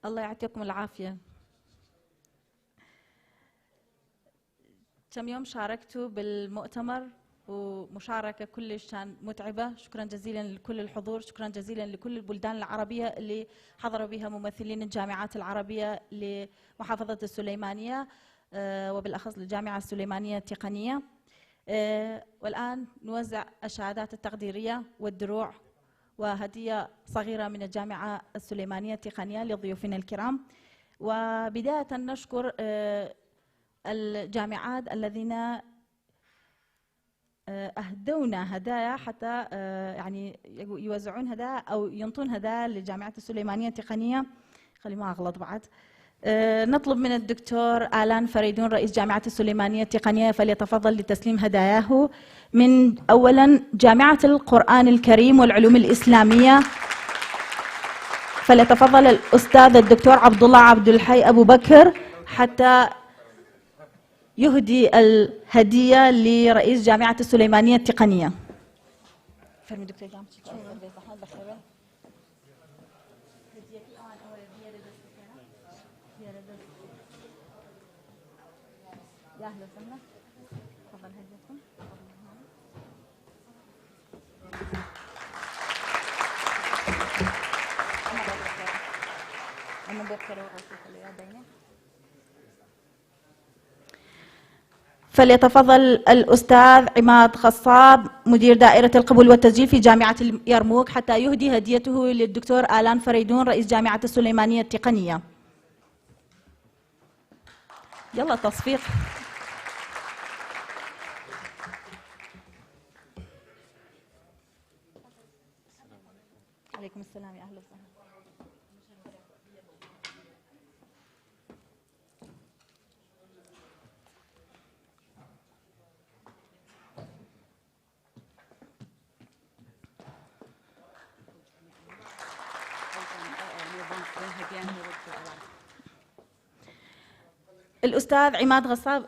الله يعطيكم العافية. كم يوم شاركتوا بالمؤتمر ومشاركة كلش كان متعبة. شكرا جزيلا لكل الحضور، شكرا جزيلا لكل البلدان العربية اللي حضروا بها ممثلين الجامعات العربية لمحافظة السليمانية وبالأخص للجامعة السليمانية التقنية. والآن نوزع الشهادات التقديرية والدروع وهدية صغيرة من الجامعة السليمانية التقنية لضيوفنا الكرام. وبداية نشكر الجامعات الذين أهدونا هدايا حتى يعني يوزعون هدايا أو ينطون هدايا لجامعة السليمانية التقنية. خلي ما أغلط بعد. نطلب من الدكتور آلان فريدون رئيس جامعة السليمانية التقنية فليتفضل لتسليم هداياه من أولا جامعة القرآن الكريم والعلوم الإسلامية. فليتفضل الأستاذ الدكتور عبد الله عبد الحي أبو بكر حتى يهدي الهدية لرئيس جامعة السليمانية التقنية. فليتفضل الأستاذ عماد خصاب مدير دائرة القبول والتسجيل في جامعة اليرموك حتى يهدي هديته للدكتور آلان فريدون رئيس جامعة السليمانية التقنية. يلا تصفيق. عليكم السلام يا أهلا وسهلا. الأستاذ عماد غصاب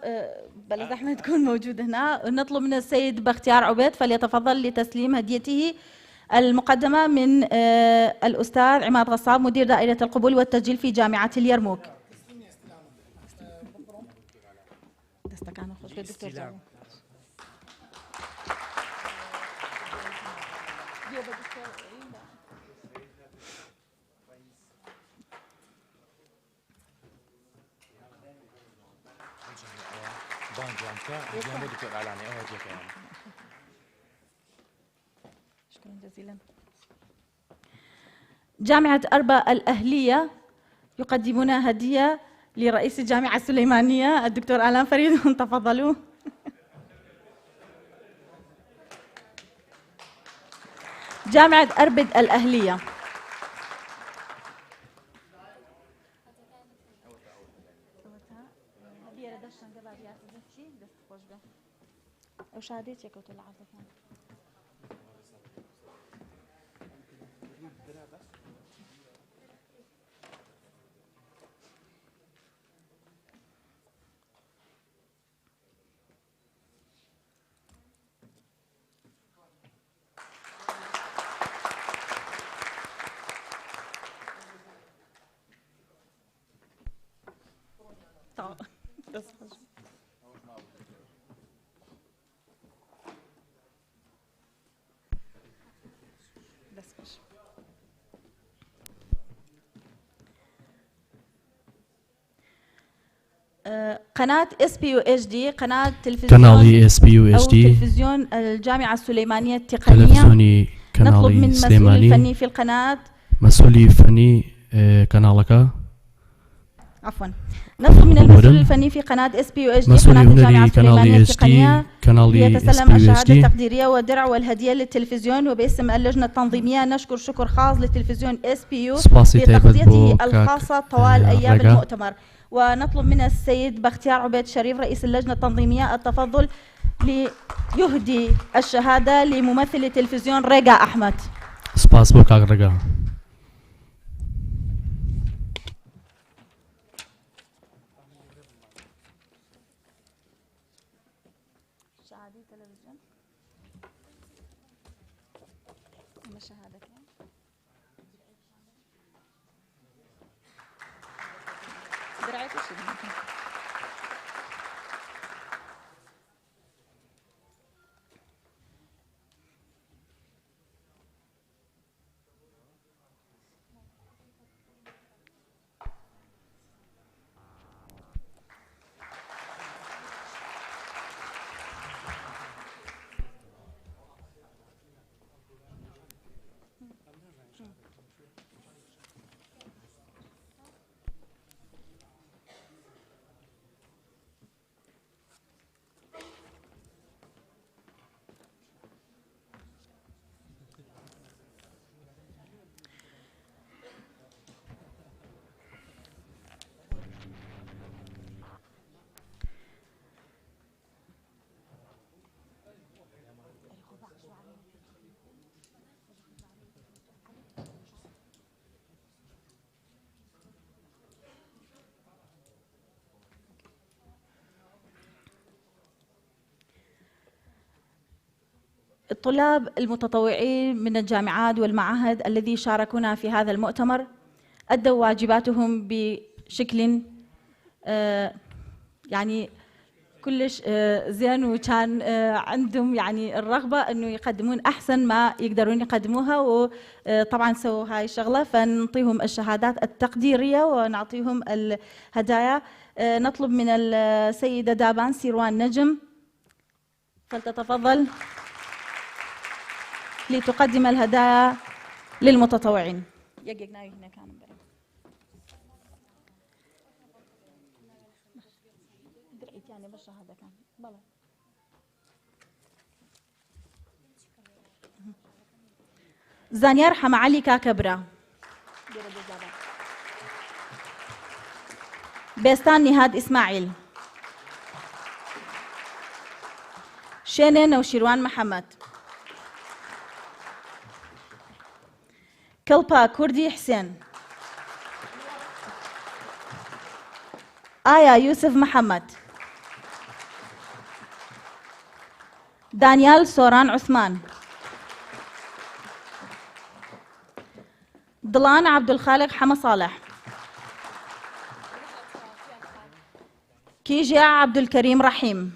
بلد أحمد تكون موجود هنا. نطلب من السيد بختيار عبيد فليتفضل لتسليم هديته المقدمة من الأستاذ عماد غصاب مدير دائرة القبول والتسجيل في جامعة اليرموك. شكرا جزيلا. جامعة أربا الأهلية يقدمون هدية لرئيس الجامعة السليمانية الدكتور آلان فريدون. تفضلوا. جامعة أربد الأهلية. قناة SPUHD قناة تلفزيون الجامعة السليمانية التقنية. نطلب من مسؤول الفني في القناة مسؤولي فني قنالك عفوا نطلب من المسؤول الفني في قناة SPUHD قناة الجامعة السليمانية التقنية يتسلم الشهادة التقديرية والدرع والهدية للتلفزيون. وباسم اللجنة التنظيمية نشكر شكر خاص للتلفزيون SPU لتغطيته الخاصة طوال أيام المؤتمر. ونطلب من السيد بختيار عبيد شريف رئيس اللجنة التنظيمية التفضل ليهدي الشهادة لممثل تلفزيون ريجا أحمد. سباس بوك ريجا. الطلاب المتطوعين من الجامعات والمعاهد الذي شاركونا في هذا المؤتمر أدوا واجباتهم بشكل يعني كلش زين، وكان عندهم يعني الرغبة أنه يقدمون أحسن ما يقدرون يقدموها، وطبعا سووا هاي الشغلة، فنعطيهم الشهادات التقديرية ونعطيهم الهدايا. نطلب من السيدة دابان سيروان نجم فلتتفضل لتقدم الهدايا للمتطوعين. زانيار حمعلي كاكبرا، بيستان نهاد إسماعيل، شينة نوشيروان محمد، كلبا كردي حسين، آيا يوسف محمد، دانيال سوران عثمان، ضلان عبد الخالق حما صالح، كيجيا عبد الكريم رحيم،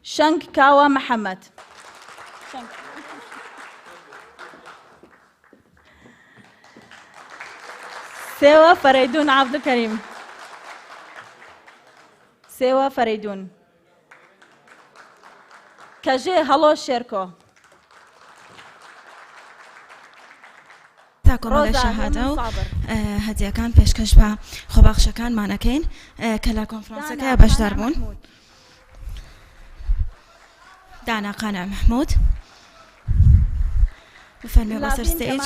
شنك كاوا محمد، سوا فريدون عبد الكريم، سوا فريدون، كاجي هلو شيركو، تاكم الشهادة هدية كان بيشكش با خباخشة كان معنا كين كلا كونفرنسة كا باش داربون دانا قانع محمود بفرمي بصر ستيج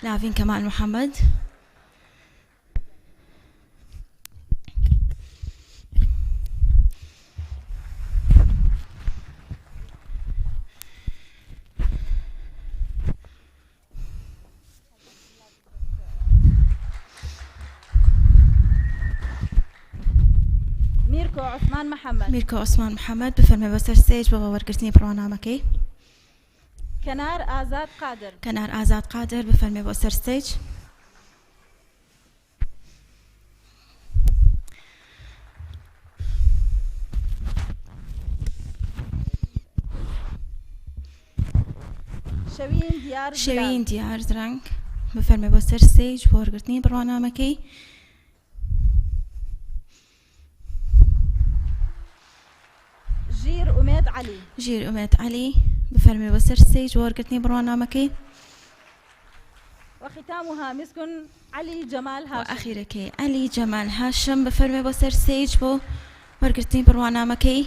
لافين كمال محمد ميركو عثمان محمد، ميركو عثمان محمد بفرمي بصر ستيج بابا ورقرتني برنامجي. كنار آزاد قادر، كنار آزاد قادر بفرمي بصر ستيج. شوين ديار درنگ بفرمي بصر ستيج ورقرتني برنامجي. جير أميد علي، جير أميد علي بفرمي بصر ستيج ورقتني برنامجي. وختامها مسكن علي جمال هاشم، وأخيرك علي جمال هاشم بفرمي بصر ستيج ورقتني برنامجي.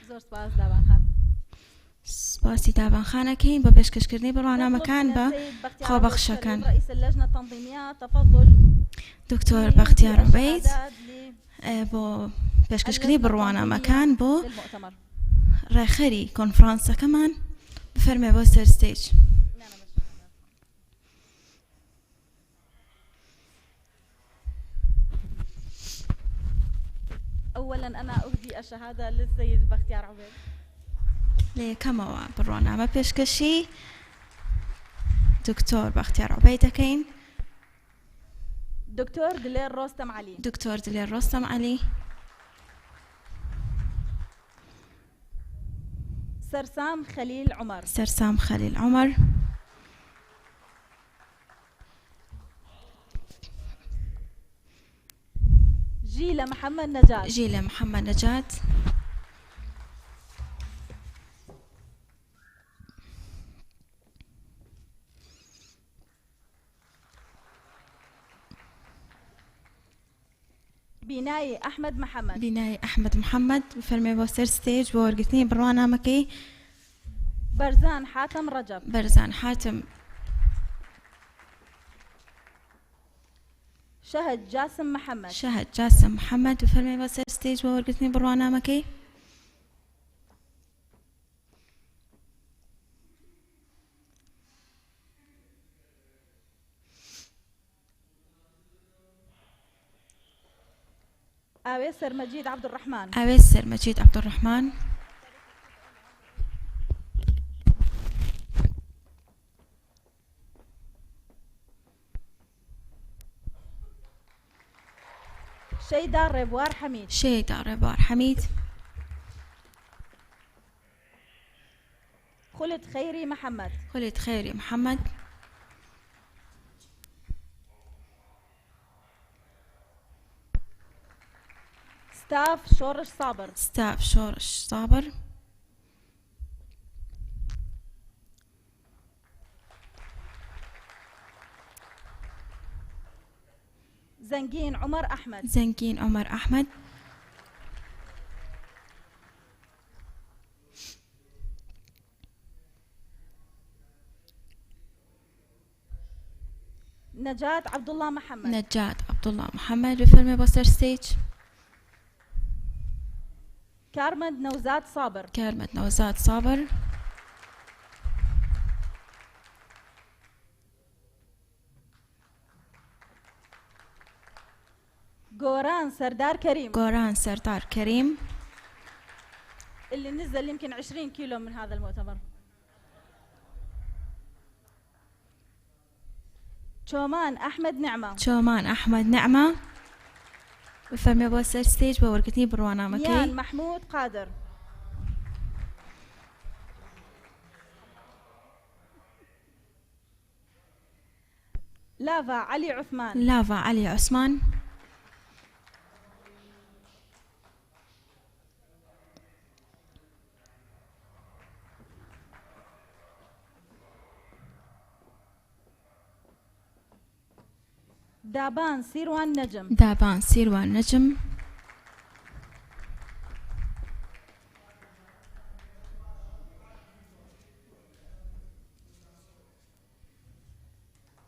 زور سپاس دابان خان. سپاسی دابان خانەکەی بە پێشکەشکردنی بەڕوانامەکان بە خۆبەخشەکان. رئيس اللجنة التنظيمية تفضل دکتۆر بەختیار عوبەید بۆ پێشکەشکردنی بڕوانامەکان بۆ ڕێخەری کۆنفرانسەکەمان بفەرمێ بۆ سەر ستێج. أولا أنا أهدي الشهادة للسيد بختيار عوبيد. لكما برنامج بيشكشي دكتور بختيار عبيدكين دكتور دليل رستم علي دكتور دليل رستم علي سرسام خليل عمر سرسام خليل عمر جيلة محمد نجات جيلة محمد نجات بناي أحمد محمد بناي أحمد محمد بفرمي بوستر ستيج بورقتني برنامجي برزان حاتم رجب برزان حاتم شهد جاسم محمد شهد جاسم محمد بفرمي بوستر ستيج بورقتني برنامجي أويسر مجيد عبد الرحمن أويسر مجيد عبد الرحمن شيدا ربوار حميد شيدا ربوار حميد خلد خيري محمد خلد خيري محمد ستاف شورش صابر ستاف شورش صابر زنجين عمر أحمد زنجين عمر أحمد نجاة عبد الله محمد نجاة عبد الله محمد بفيلم بوستر ستيج كارمد نوزاد صابر كارمد نوزاد صابر غوران سردار كريم غوران سردار كريم اللي نزل يمكن 20 كيلو من هذا المؤتمر شومان أحمد نعمة شومان أحمد نعمة بفرمي بوستر ستيج بورقتني برنامجي يان محمود قادر لافا علي عثمان لافا علي عثمان دابان سيروان نجم دابان سيروان نجم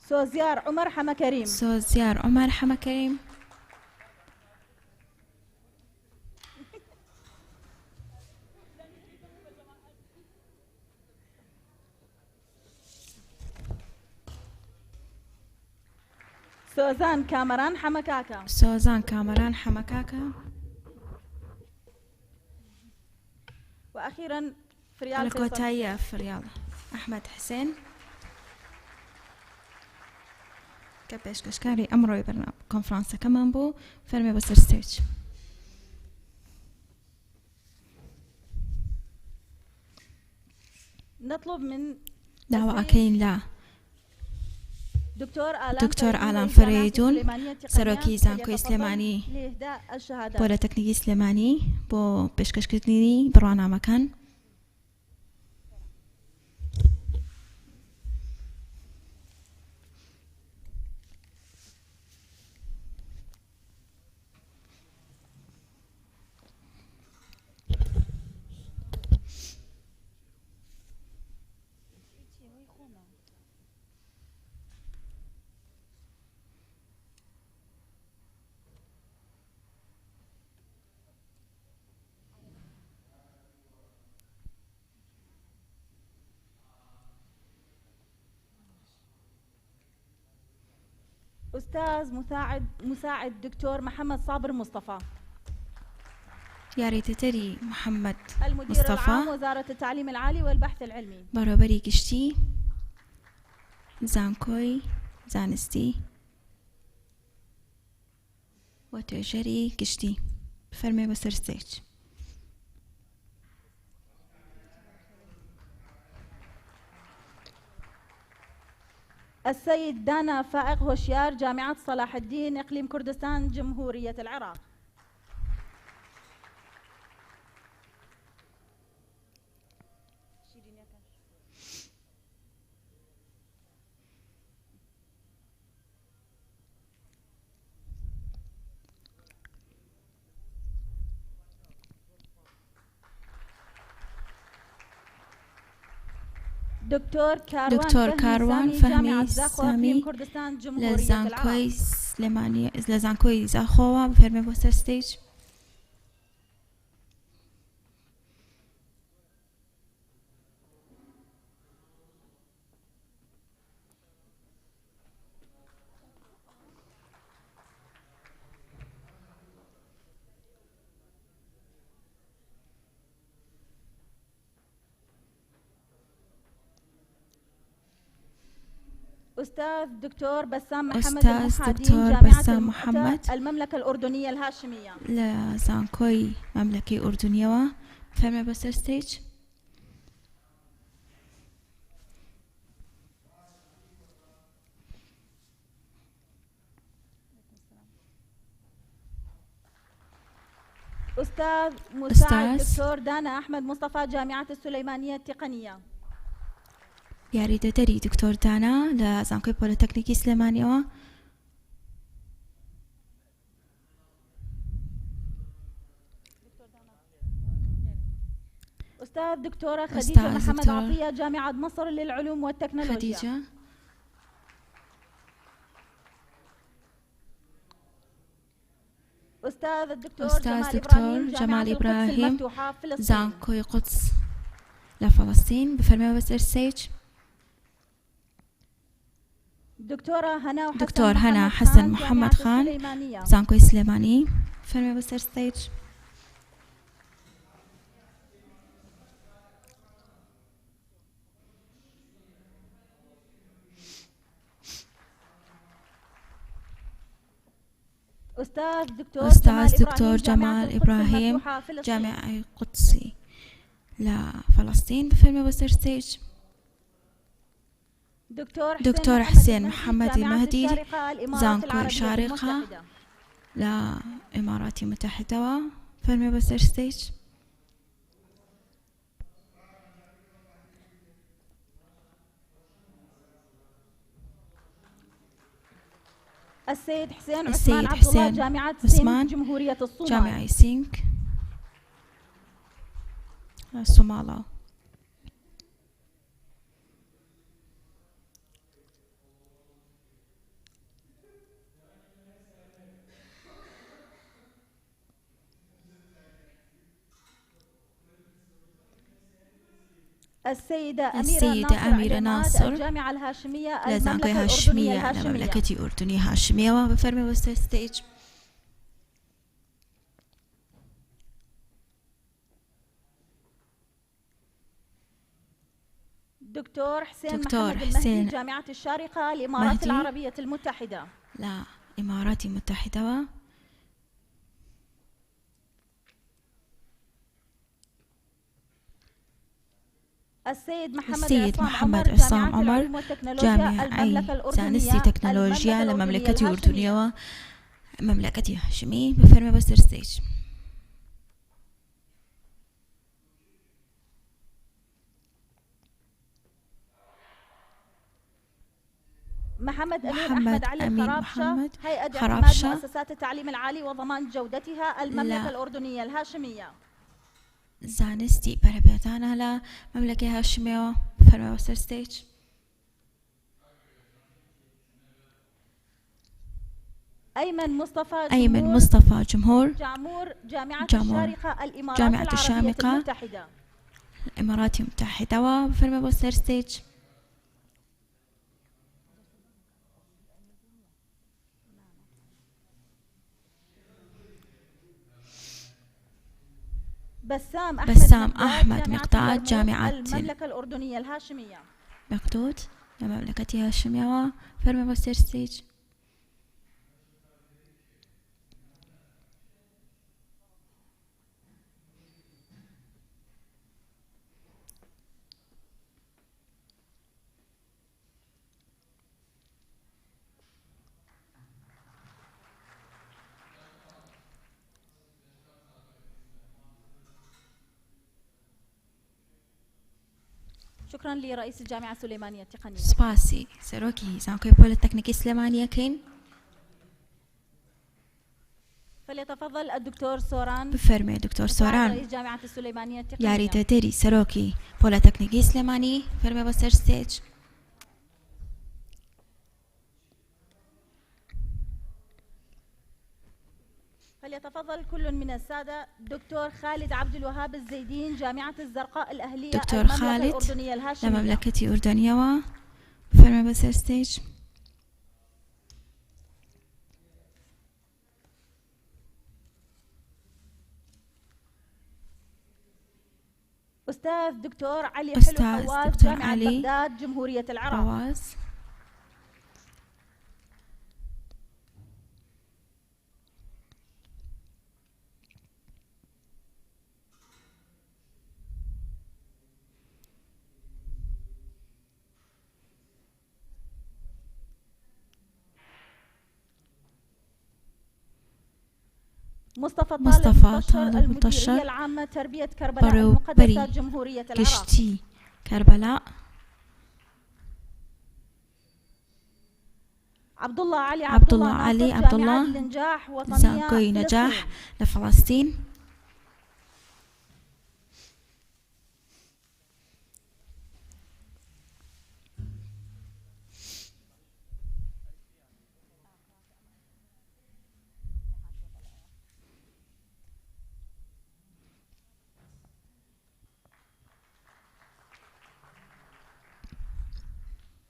سوزيار عمر حما كريم سوزيار عمر حما كريم سوزان كامران حمكاكا سوزان كامران حمكاكا وأخيرا فريال الكوتاية فريال أحمد حسين كبش كشكاري أمرو برنامج كونفرنس كمان بو فرمي بوستر ستيج نطلب من دعوة أكين لا دكتور آلام فريدون سروكي زانكوي سليماني بولا تكنيكي سليماني بو بشكشكتني بروانا مكان أستاذ مساعد دكتور محمد صابر مصطفى يا ريت تري محمد المدير مصطفى العام وزارة التعليم العالي والبحث العلمي برابري گشتی زانکۆی زانستی و توێژەری گشتی بفەرمێ بەسەر ستێج. السيد دانا فائق هوشيار جامعة صلاح الدين إقليم كردستان جمهورية العراق. دكتور كاروان فهمي سامي لزانكوي زاخوة بفرمي بوستر ستيج. أستاذ دكتور بسام محمد المملكة الأردنية الهاشمية لزانكوي مملكة أردنية بفرمي بوستر ستيج. أستاذ مساعد دكتور دانا أحمد مصطفى جامعة السليمانية التقنية. يا ريت تري دكتور دانا لزانكوي بوليتكنيكي سليمانية. أستاذ دكتورة خديجة محمد عطية جامعة مصر للعلوم والتكنولوجيا. خديجة. أستاذ الدكتور جمال إبراهيم زانكوي قدس لفلسطين بفرمي بوستر ستيج. دكتور هنا حسن محمد خان زانكوي سليماني بفرمي بوستر ستيج. أستاذ دكتور جمال إبراهيم جامعة قدسي لفلسطين بفرمي بوستر ستيج. دكتور حسين محمد المهدي زانكوي شارقة لإمارات متحدة بفرمي بوستر ستيج. السيد حسين عثمان عبد الله جامعة سينك جمهورية الصومال. جامعة سينك الصومال. السيدة أميرة ناصر الجامعة الهاشمية لزانكوي هاشمية المملكة أردنية هاشمية وبفرمي بوستر ستيج. دكتور حسين المهدي جامعة الشارقة الإمارات العربية المتحدة. لا إمارات متحدة. السيد محمد عصام عمر جامعة زانستي تكنولوجيا لمملكة أردنية مملكة هاشمي بفرمي بوستر ستيج. محمد أمين علي خرابشة هيئة اعتماد مؤسسات التعليم العالي وضمان جودتها المملكة الأردنية الهاشمية. زانستي بربيتانا لمملكة هاشمية بفرمي بوستر ستيج. أيمن مصطفى جمهور جامعة الشارقة الإمارات العربية المتحدة. الإمارات المتحدة وبفرمي بوستر ستيج. بسام أحمد مقداد جامعة المملكة الأردنية الهاشمية. مقدود المملكة الهاشمية فرمي بوستر ستيج. شكرا لرئيس الجامعة السليمانية التقنية. سباسي سروكي زانكوي بوليتكنيك السليمانية كين. فليتفضل الدكتور سوران. بفرمي دكتور سوران رئيس جامعة السليمانية التقنية. يا ريت تدري سروكي بوليتكنيك السليماني فرمي بوستر ستيج. فليتفضل كل من السادة دكتور خالد عبد الوهاب الزيدين جامعة الزرقاء الأهلية دكتور خالد الأردنية الهاشمية. المملكة الأردنية فرمي بوستر ستيج. أستاذ دكتور علي حلو فواز جامعة بغداد جمهورية العراق. فواز. مصطفى طالب المديرية العامة تربية كربلاء المقدسة جمهورية العراق. كشتي كربلاء. عبد الله علي عبد الله النجاح وطنية زانكوي نجاح لفلسطين.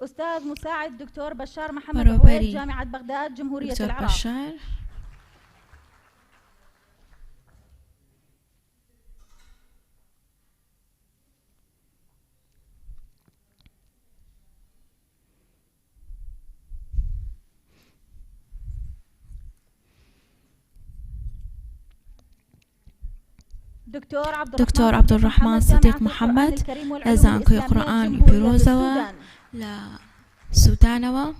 أستاذ مساعد دكتور بشار محمد عويد جامعة بغداد جمهورية العراق. بشار. دكتور عبد الرحمن صديق محمد لزانكوي قرآن بيروزوا لسودانوا.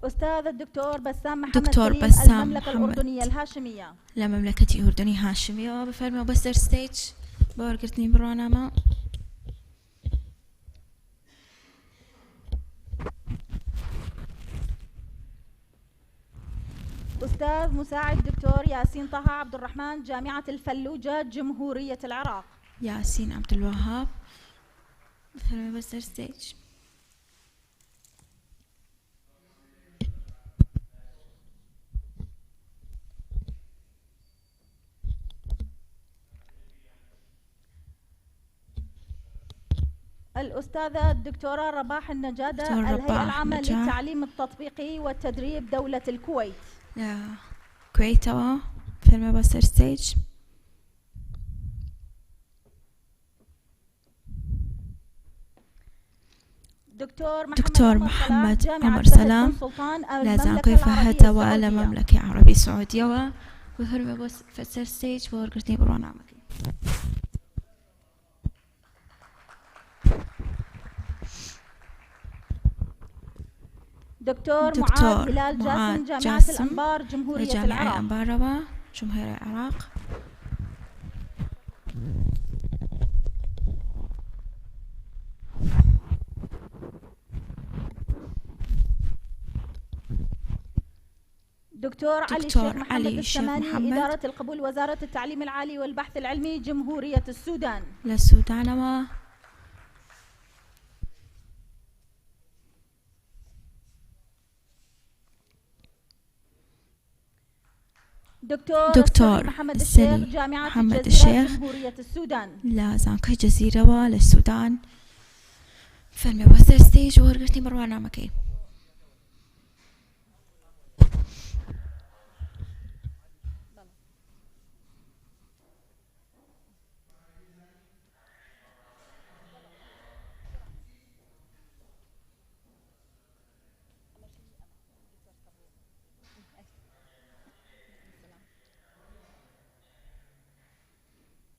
أستاذ الدكتور بسام محمد دكتور كريم بسام المملكة الأردنية الهاشمية. لمملكة أردنية هاشمية بفرمي بوستر ستيج بورقتني برنامج. أستاذ مساعد دكتور ياسين طه عبد الرحمن جامعة الفلوجة جمهورية العراق. ياسين عبد الوهاب بفرمي بوستر ستيج. الأستاذة الدكتورة رباح النجادة الهيئة العامة للتعليم التطبيقي والتدريب دولة الكويت. كويتوا فيلم بوستر ستيج. دكتور محمد عمر سلام لازم فهد ولا مملكة عربية سعودية وفيلم بوستر ستيج وورقتني برنامج. دكتور معاذ هلال جاسم جامعة الأنبار جمهورية العراق. جمهورية العراق. دكتور علي الشيخ محمد السماني إدارة القبول وزارة التعليم العالي والبحث العلمي جمهورية السودان. للسودان. دكتور محمد الشيخ جامعة محمد الشيخ جمهورية السودان. لا زانكوي جزيرة للسودان. فيلم وثر ستيج ورقتني بروانة مكي.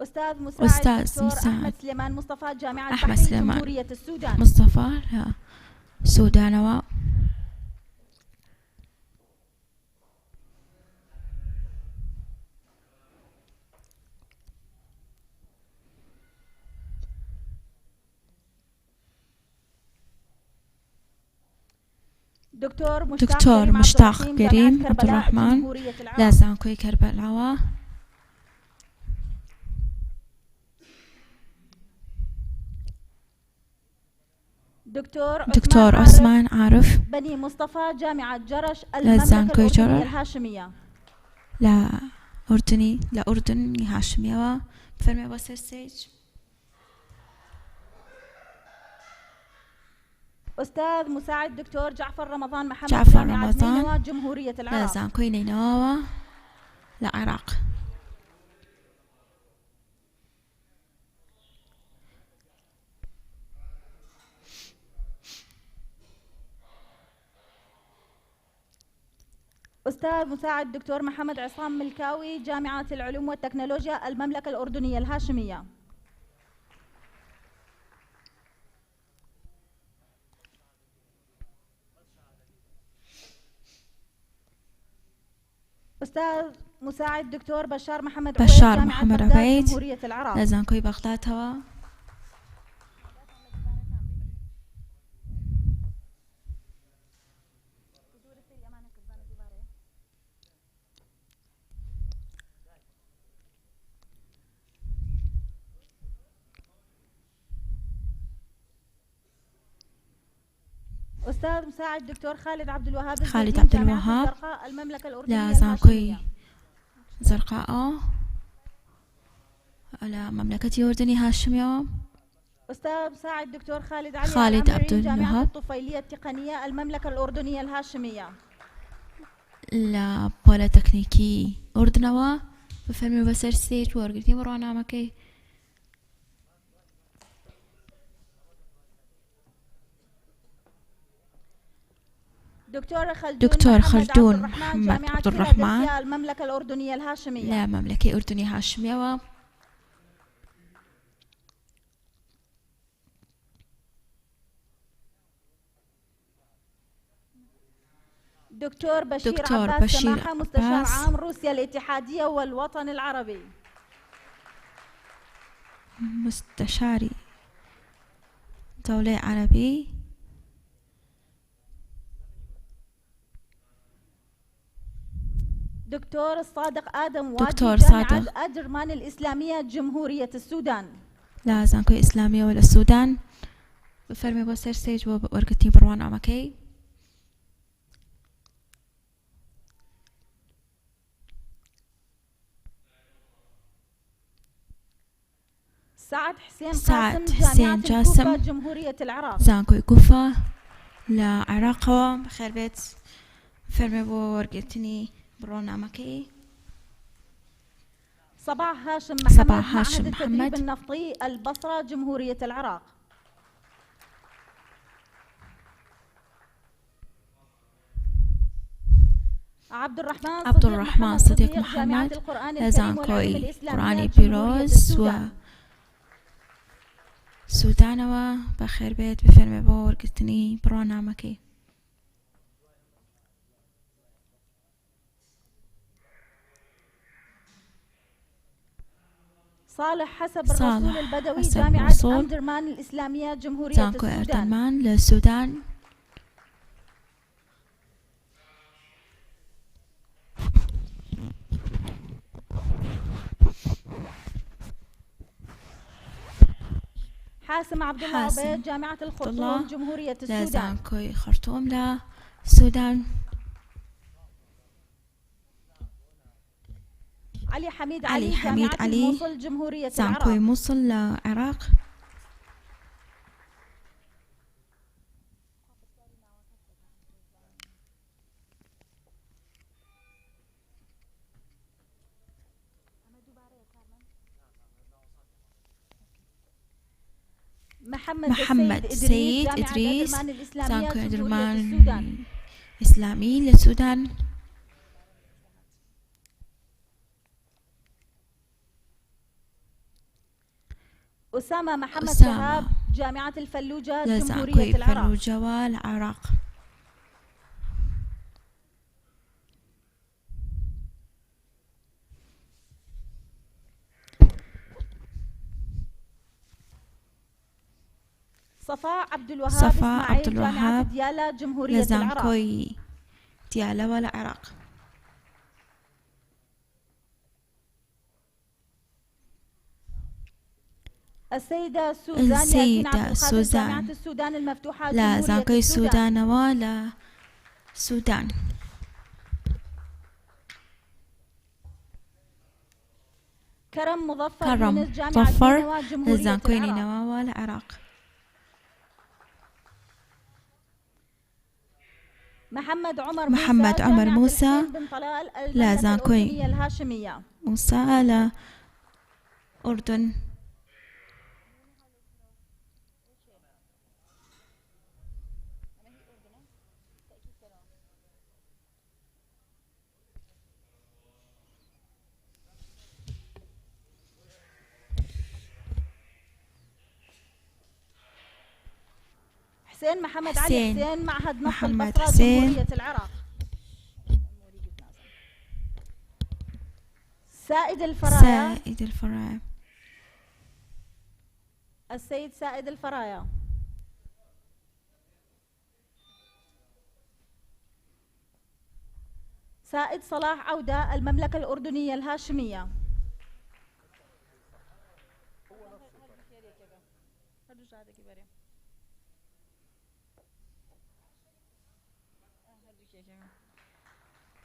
أستاذ مساعد أحمد سليمان مصطفى جامعة بحرين جمهورية السودان. مصطفى سودانوا. دكتور مشتاق كريم عبد الرحمن لازم كوي كربلاء. دكتور عثمان عارف بني مصطفى جامعة جرش المملكة الأردنية الهاشمية. لا أردن هاشمية. بفرمي بس السيج. أستاذ مساعد دكتور جعفر رمضان محمد جعفر جامعة رمضان نينوى جمهورية العراق. لازم كوي نينوى العراق. أستاذ مساعد دكتور محمد عصام ملكاوي جامعة العلوم والتكنولوجيا المملكة الأردنية الهاشمية. أستاذ مساعد دكتور بشار محمد عبيد جمهورية العراق. لازم كوي بغداد هوا. أستاذ مساعد دكتور خالد عبد الوهاب المملكة الأردنية لازم كوي زرقاء على مملكة الأردن هاشمية. أستاذ مساعد دكتور خالد عبد الوهاب جامعة الطفيلية التقنية المملكة الأردنية الهاشمية. لا بولا تكنيكي أردنوا بفهمي بسر سيج ورقتي مرانا مكي. دكتور خلدون محمد عبد الرحمن المملكة الأردنية الهاشمية. لا مملكة أردنية هاشمية. دكتور بشير عباس مستشار عام روسيا الاتحادية والوطن العربي. مستشاري دولة عربي. دكتور صادق آدم دكتور جامعة أدرمان الإسلامية جمهورية السودان. لازم كوي إسلامية ولا السودان. بفرمي بسر سيج ورقتي بروان عمكي. سعد حسين جاسم جمهورية العراق. زانكوي كوفة لا عراق بخير بيت. فرمي ورقتني برونا مكي. صباح هاشم محمد التدريب النفطي البصرة جمهورية العراق. عبد الرحمن صديق محمد زانكوي قرآني بيروز و سودانوا بخير بيت. بفرمي ورقتني برونا مكي. صالح حسب الرسول البدوي جامعة أندرمان الإسلامية جمهورية السودان. للسودان. حاسم عبد الله عبيد جامعة الخرطوم جمهورية السودان. لازانكوي خرطوم للسودان. علي حميد جامعة موصل جمهورية العراق. زانكوي موصل للعراق. محمد سيد إدريس زانكوي أدرمان الإسلامي للسودان. أسامة محمد شهاب جامعة الفلوجة جمهورية العراق. الفلوجة والعراق. صفاء عبد الوهاب إسماعيل جامعة ديالى جمهورية العراق. ديالى والعراق. السيدة سوزان جامعة السودان المفتوحة لا زانكوي السودان ولا سودان. كرم مظفر جامعة زانكوي نينوى والعراق. محمد عمر موسى لا زانكوي الهاشمية. موسى لا أردن. حسين محمد علي حسين معهد نصر البصرة حسين جمهورية العراق. سائد الفرايا السيد سائد الفرايا. سائد صلاح عودة المملكة الأردنية الهاشمية.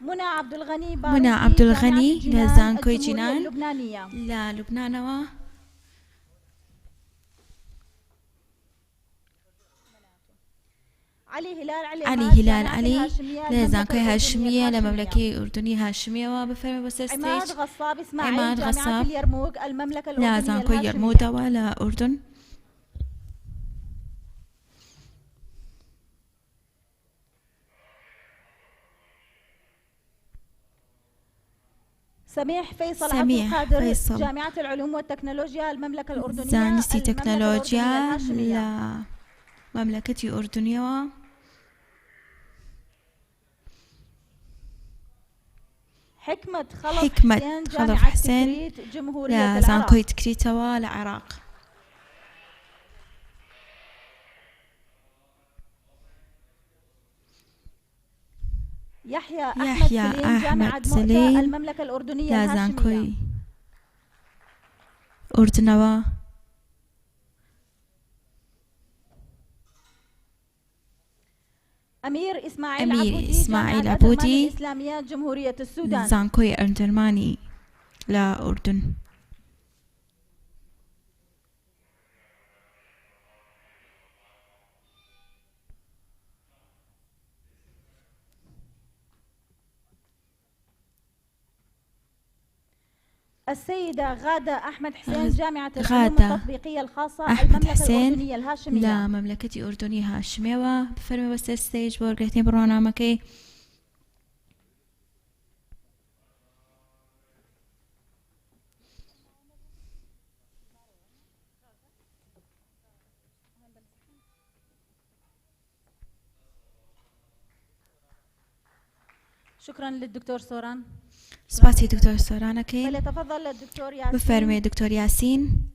منى عبد الغني لزانكوي جنان اللبنانية. لا لبنان. علي هلال علي لزانكوي هاشمية لمملكة أردنية هاشمية وبفرم بسستيج. عماد غصاب إسماعيل جامعة اليرموك المملكة الأردنية لا زانكوي يرمودا ولا أردن. سميح فيصل جامعة العلوم والتكنولوجيا المملكة الأردنية. زانستي تكنولوجيا لا مملكة أردنية. حكمة خلف حسين جمهورية لا زانكوي تكريتا والعراق. يحيى أحمد سليم المملكة الأردنية الهاشمية. أردنوا. أمير إسماعيل عبودي الإسلامية جمهورية السودان. زانكوي أردنماني لا أردن. السيدة غادة أحمد حسين جامعة العلوم التطبيقية الخاصة المملكة الأردنية الهاشمية. لا مملكة أردنية هاشمية. بفرمي بس ستيج بورقتين برنامجي. شكرا للدكتور سوران. سباسي دكتور سوران. فليتفضل الدكتور ياسين. بفرمي دكتور ياسين.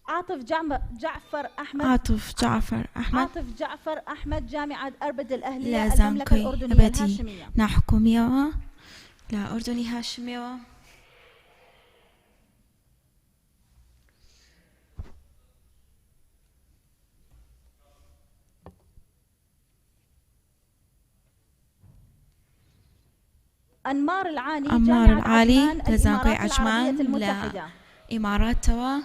عاطف جعفر أحمد جامعة أربد الأهلية المملكة الأردنية الهاشمية. نحكمية لا أردني هاشمية. أنمار العالي لزانكوي عجمان لا إمارات توا.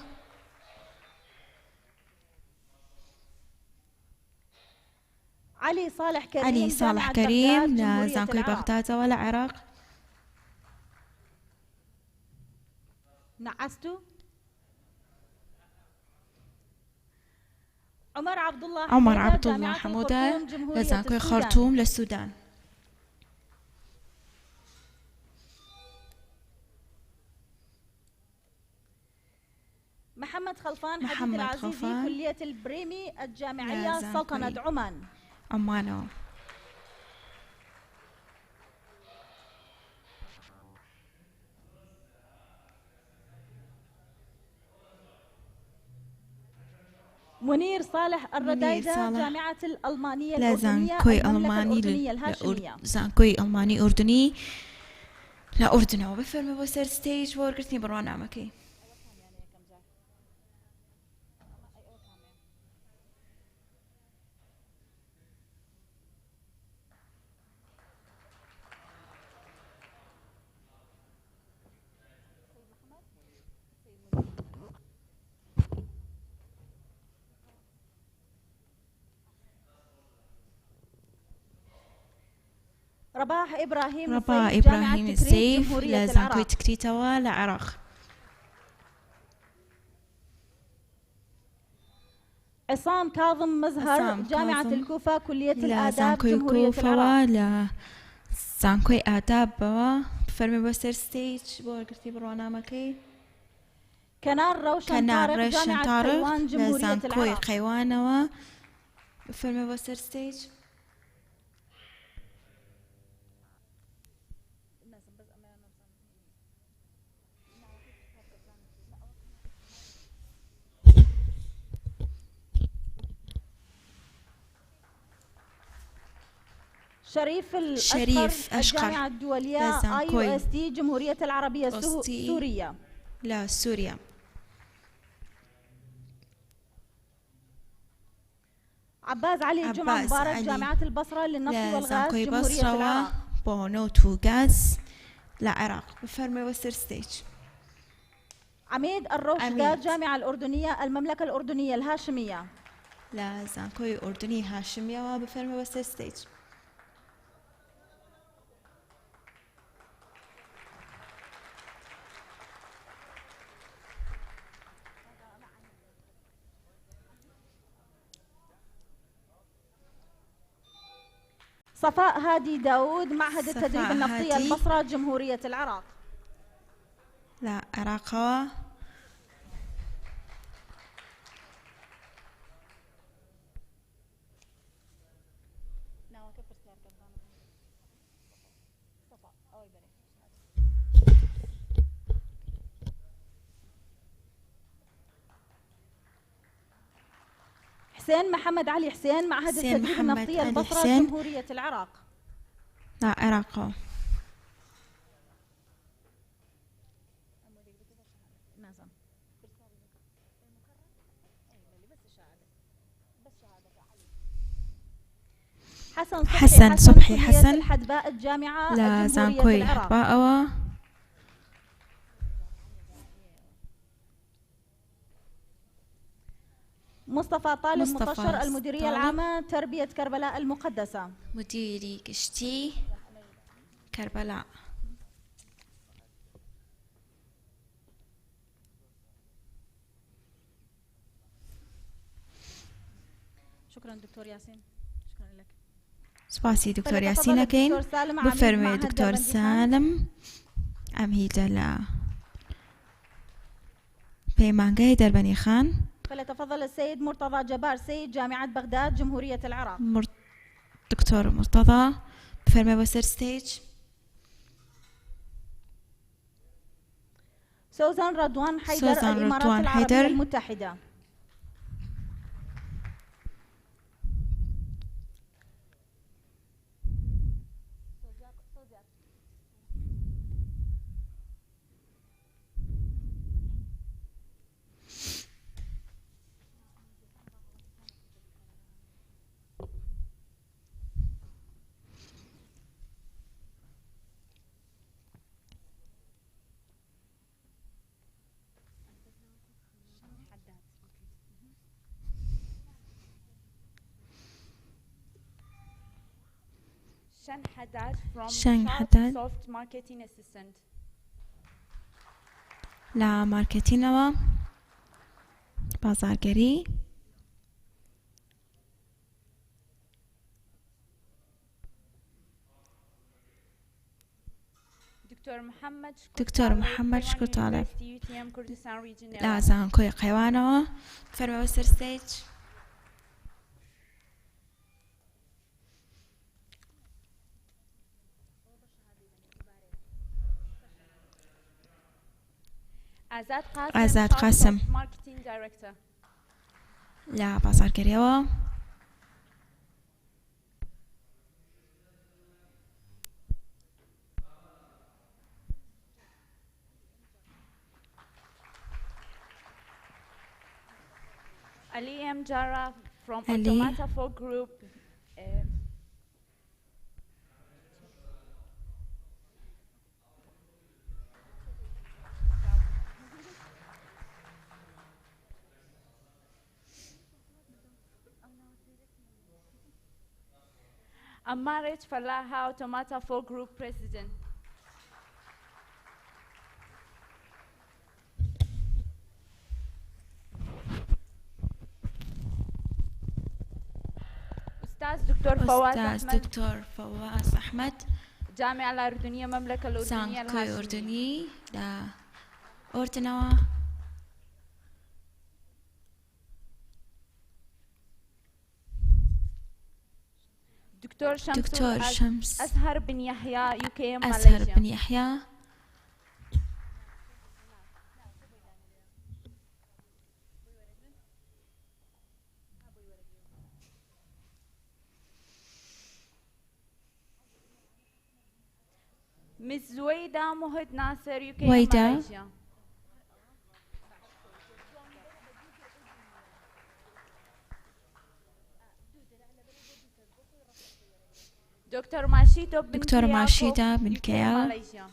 علي صالح كريم علي صالح كريم لزانكوي بغداد والعراق. نعستو. عمر عبد الله حمودة لزانكوي خرطوم للسودان. محمد خلفان حديد العزيزي كلية البريمي الجامعية سلطنة عمان. عمان. منير صالح الردايدة جامعة الألمانية الأردنية الأردنية الهاشمية. زانكوي ألماني أردني لا أردن وبفرمي بوسر ستيج وورقتني برنامجي. رباح إبراهيم السيف لزانكوي تكريتوا العراق. عصام كاظم مزهر جامعة الكوفة كلية الآداب جمهورية العراق. زانكوي آداب فرمي بوستر ستيج بورقتي برنامجي. كنار روشن طارق جامعة قيوان جمهورية العراق. زانكوي قيوان فرمي بوستر ستيج. شريف أشقر الجامعة الدولية IUST جمهورية العربية سوريا. لا سوريا. عباس علي جمعة مبارك جامعة البصرة للنفط والغاز جمهورية العراق. بونوت وغاز العراق. بفرمي وستر ستيج. عميد الروشداد جامعة الأردنية المملكة الأردنية الهاشمية. لا زانكوي أردني هاشمية وبفرمي وستر ستيج. صفاء هادي داود معهد التدريب النفطي البصرة جمهورية العراق. لا عراق. حسين محمد علي حسين معهد التدريب النفطي البصرة جمهورية العراق. لا عراق. حسن صبحي حسن الحدباء الجامعة لا زانكوي حدباء. مصطفى طالب مطشر المديرية العامة تربية كربلاء المقدسة. مديري كشتي كربلاء. شكرا دكتور ياسين. شكرا لك. سباسي دكتور ياسين كين. بفرمي دكتور سالم عميد لا بيمانجاي دربني خان. فليتفضل السيد مرتضى جبار سيد جامعة بغداد جمهورية العراق. دكتور مرتضى بفرمي وستر ستيج. سوزان رضوان حيدر الإمارات العربية المتحدة. شان حداد لا ماركتينەوە بازارگەری دکتۆر محەممەد شکوتاڵێ لا زانکۆی قەیوانەوە فەرمەوە سەر ستێج. ئازاد قاسم لا بازارگەریەوە. Ali M. Jara from Automata Folk Group. Amaret Falaha, Automata Folk Group President. أستاذ دكتور فواز أحمد جامعة الأردنية مملكة الأردنية الهاشمية أردني لا أورتنوا. دكتور شمس أزهر بن يحيى UKM أزهر بن يحيى. مس زويدة مهد ناصر UKM ويدا ماليزيا. دكتور ماشيدا بن كيا ماليزيا.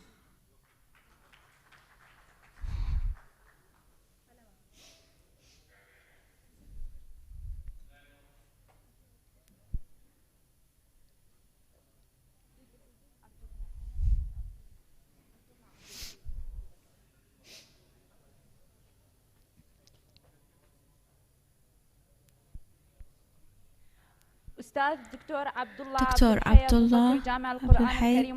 أستاذ دكتور عبد الله عبد الحي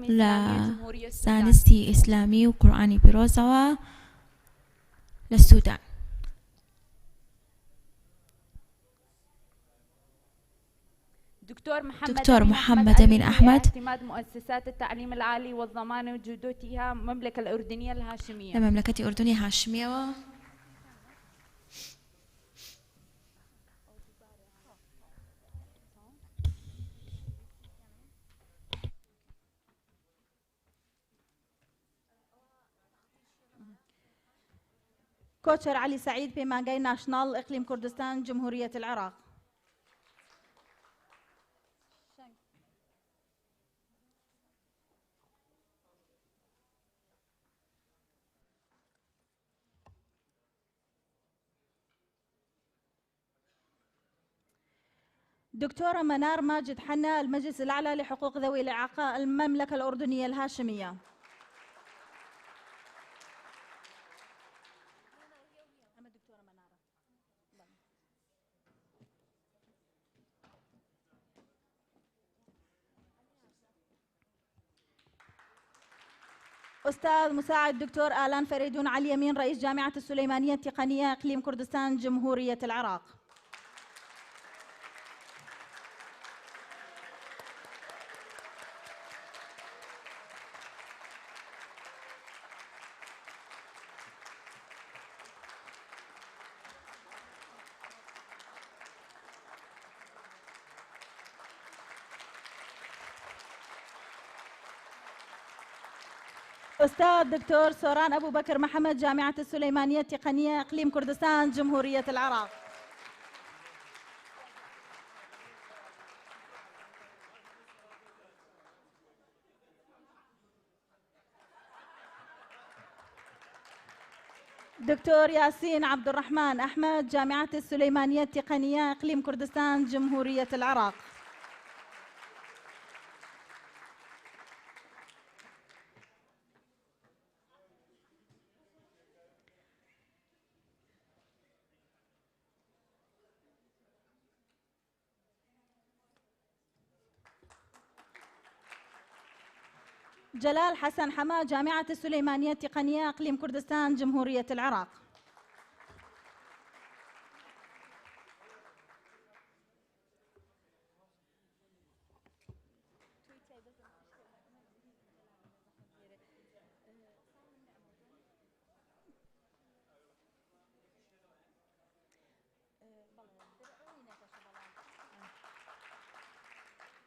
لا زانستي إسلامي وقرآني بروزوا للسودان. دكتور محمد أمين أحمد اعتماد مؤسسات التعليم العالي والضمان وجودتها مملكة الأردنية الهاشمية. المملكة الأردنية هاشمية. كوتشر علي سعيد بيمانجاي ناشنال إقليم كردستان جمهورية العراق. دكتورة منار ماجد حنا المجلس الأعلى لحقوق ذوي الإعاقة المملكة الأردنية الهاشمية. أستاذ مساعد دكتور آلان فريدون علي يمين رئيس جامعة السليمانية التقنية إقليم كردستان جمهورية العراق. أستاذ دكتور سوران أبو بكر محمد جامعة السليمانية التقنية إقليم كردستان جمهورية العراق. دكتور ياسين عبد الرحمن أحمد جامعة السليمانية التقنية إقليم كردستان جمهورية العراق. جلال حسن حماد جامعة السليمانية التقنية إقليم كردستان جمهورية العراق.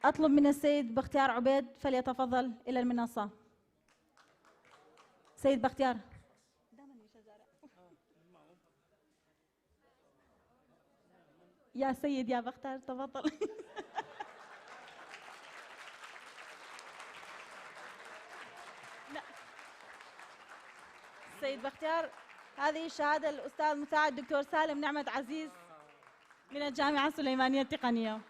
أطلب من السيد بختيار عبيد فليتفضل إلى المنصة. سيد بختيار. يا سيد يا بختيار تفضل. لا. سيد بختيار، هذه شهادة الأستاذ المساعد الدكتور سالم نعمة عزيز من الجامعة السليمانية التقنية.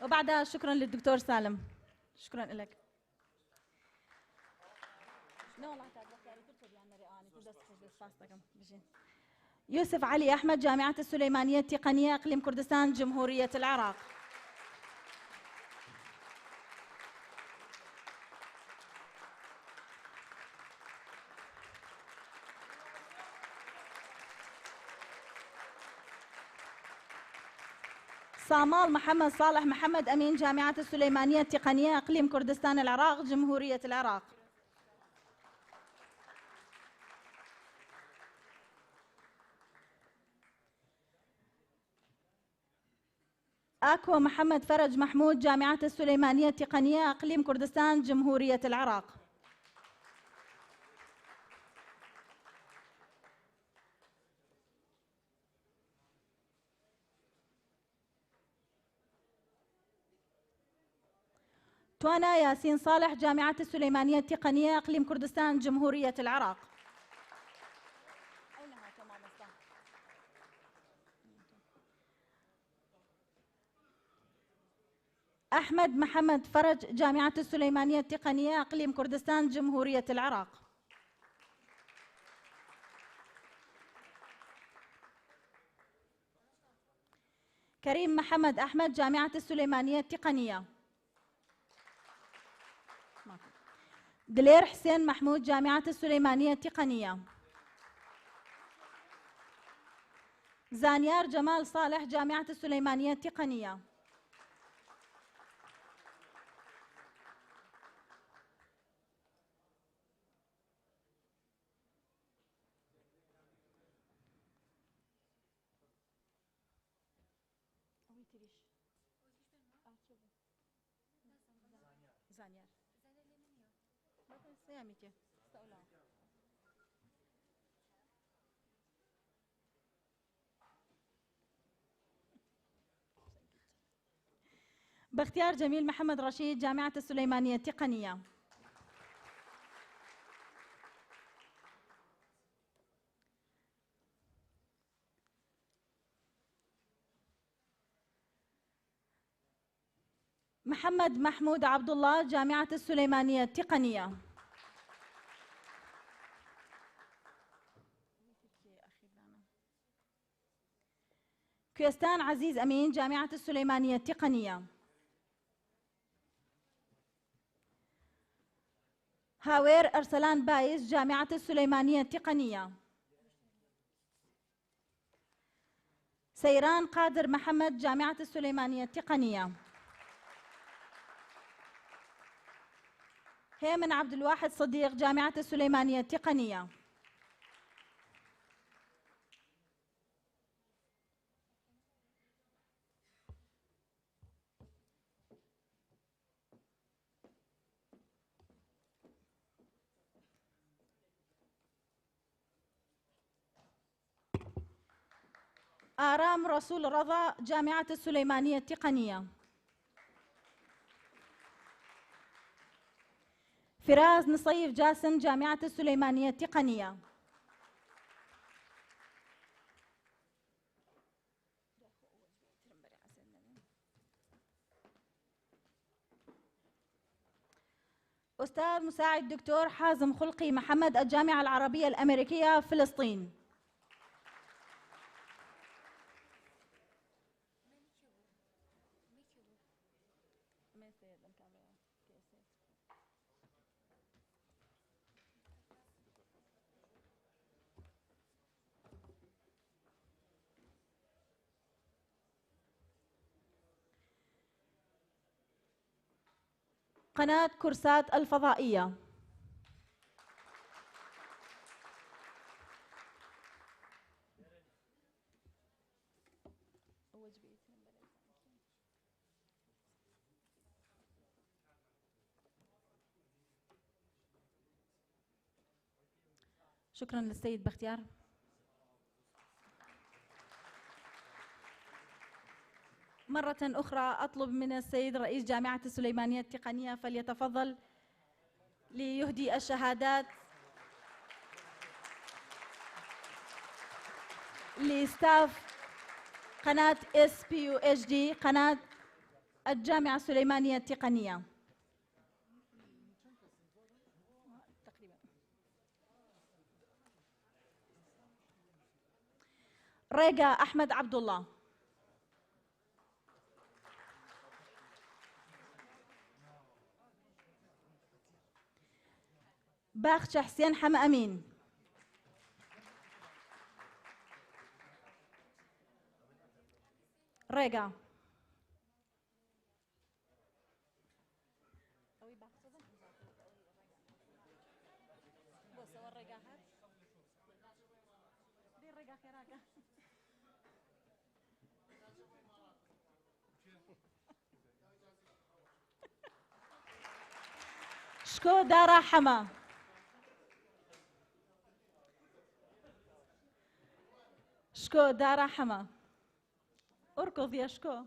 وبعدها شكرا للدكتور سالم. شكرا لك. يوسف علي أحمد جامعة السليمانية التقنية إقليم كردستان جمهورية العراق. صامال محمد صالح محمد أمين جامعة السليمانية التقنية إقليم كردستان العراق جمهورية العراق. أكو محمد فرج محمود جامعة السليمانية التقنية إقليم كردستان جمهورية العراق. توانا ياسين صالح جامعة السليمانية التقنية إقليم كردستان جمهورية العراق. أحمد محمد فرج جامعة السليمانية التقنية إقليم كردستان جمهورية العراق. كريم محمد أحمد جامعة السليمانية التقنية. دلير حسين محمود جامعة السليمانية التقنية. زانيار جمال صالح جامعة السليمانية التقنية. باختيار جميل محمد رشيد جامعة السليمانية التقنية. محمد محمود عبد الله جامعة السليمانية التقنية. كيستان عزيز أمين جامعة السليمانية التقنية. هاوير أرسلان بايس جامعة السليمانية التقنية. سيران قادر محمد جامعة السليمانية التقنية. هيمن عبد الواحد صديق جامعة السليمانية التقنية. آرام رسول رضا جامعة السليمانية التقنية. فراس نصيف جاسم جامعة السليمانية التقنية. أستاذ مساعد دكتور حازم خلقي محمد الجامعة العربية الأمريكية فلسطين. قناة كورسات الفضائية. شكرا للسيد بختيار. مرة أخرى أطلب من السيد رئيس جامعة السليمانية التقنية فليتفضل ليهدي الشهادات لستاف قناة SPUHD قناة الجامعة السليمانية التقنية. ريجا أحمد عبد الله. باخش حسين حما أمين. ريجا. شكو دارا حما. شكو دارا حما. اركض يا شكو.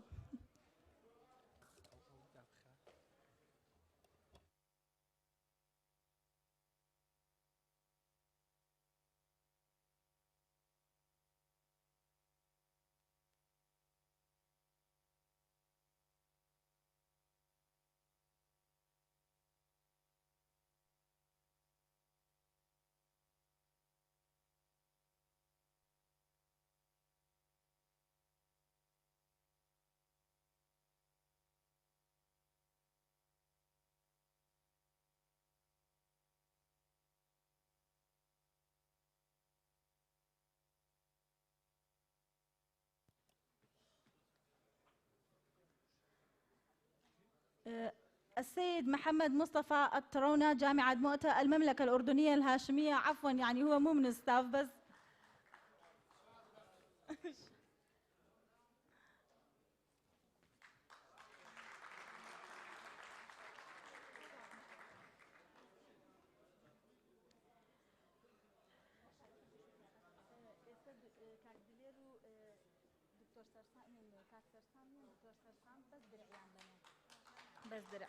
السيد محمد مصطفى الترونة جامعة مؤتة المملكة الأردنية الهاشمية. عفوا يعني هو مو من الستاف بس. بس درع.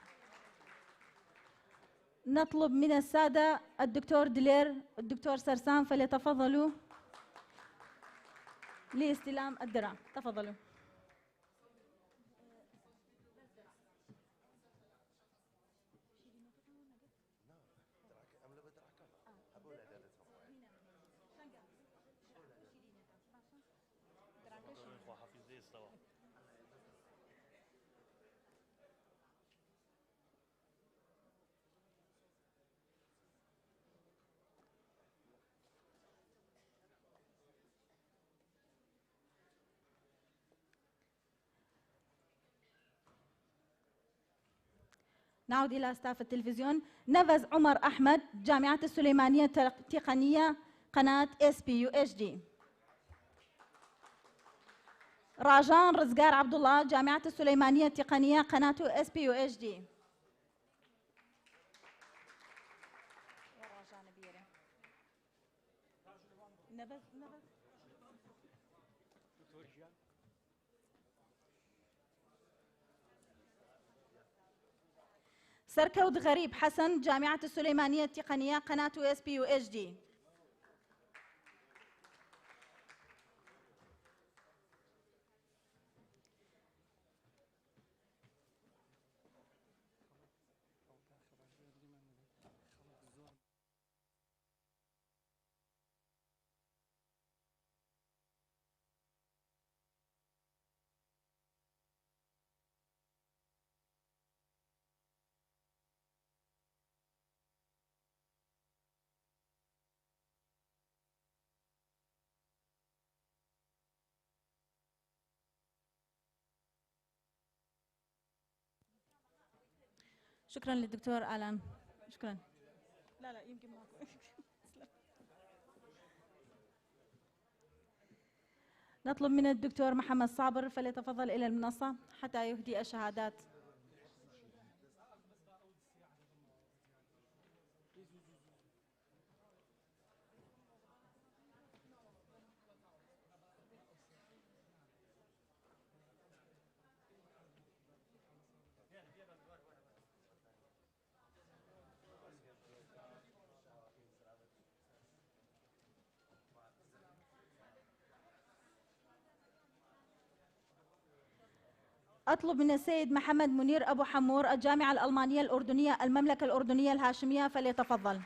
نطلب من السادة الدكتور دلير الدكتور سرسان فليتفضلوا لاستلام الدرع. تفضلوا. نعود إلى ستاف التلفزيون. نفز عمر أحمد جامعة السليمانية التقنية قناة SPUHD. راجان رزقار عبد الله جامعة السليمانية التقنية قناة SPUHD. سركود غريب حسن جامعة السليمانية التقنية قناة SPUHD. شكرا للدكتور آلان. شكرا. لا يمكن معكم. نطلب من الدكتور محمد صابر فليتفضل إلى المنصة حتى يهدي الشهادات. أطلب من السيد محمد منير أبو حمور الجامعة الألمانية الأردنية المملكة الأردنية الهاشمية فليتفضل.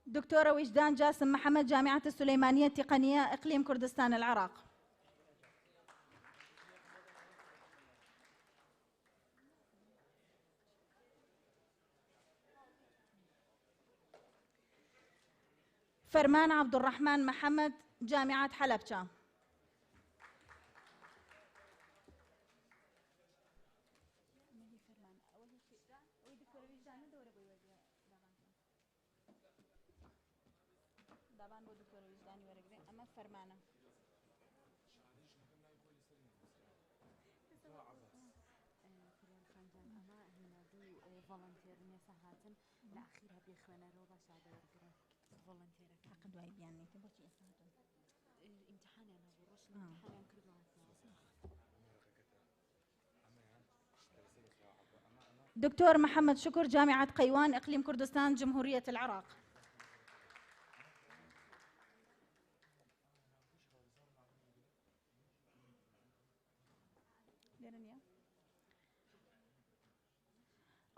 دكتورة وجدان جاسم محمد جامعة السليمانية التقنية إقليم كردستان العراق. فرمان عبد الرحمن محمد جامعة حلبجة. دابان بو دكتور وجداني ورقبي اما فرمانه اما هنا دو فولنتير نساهاتن لاخيرها بيخوانا رو باش هذا ورقرا فولنتير عقد وايد يعني تبغي اسهاتن امتحان انا بروش امتحان كردوات دكتور محمد شكر جامعة قيوان إقليم كردستان جمهورية العراق.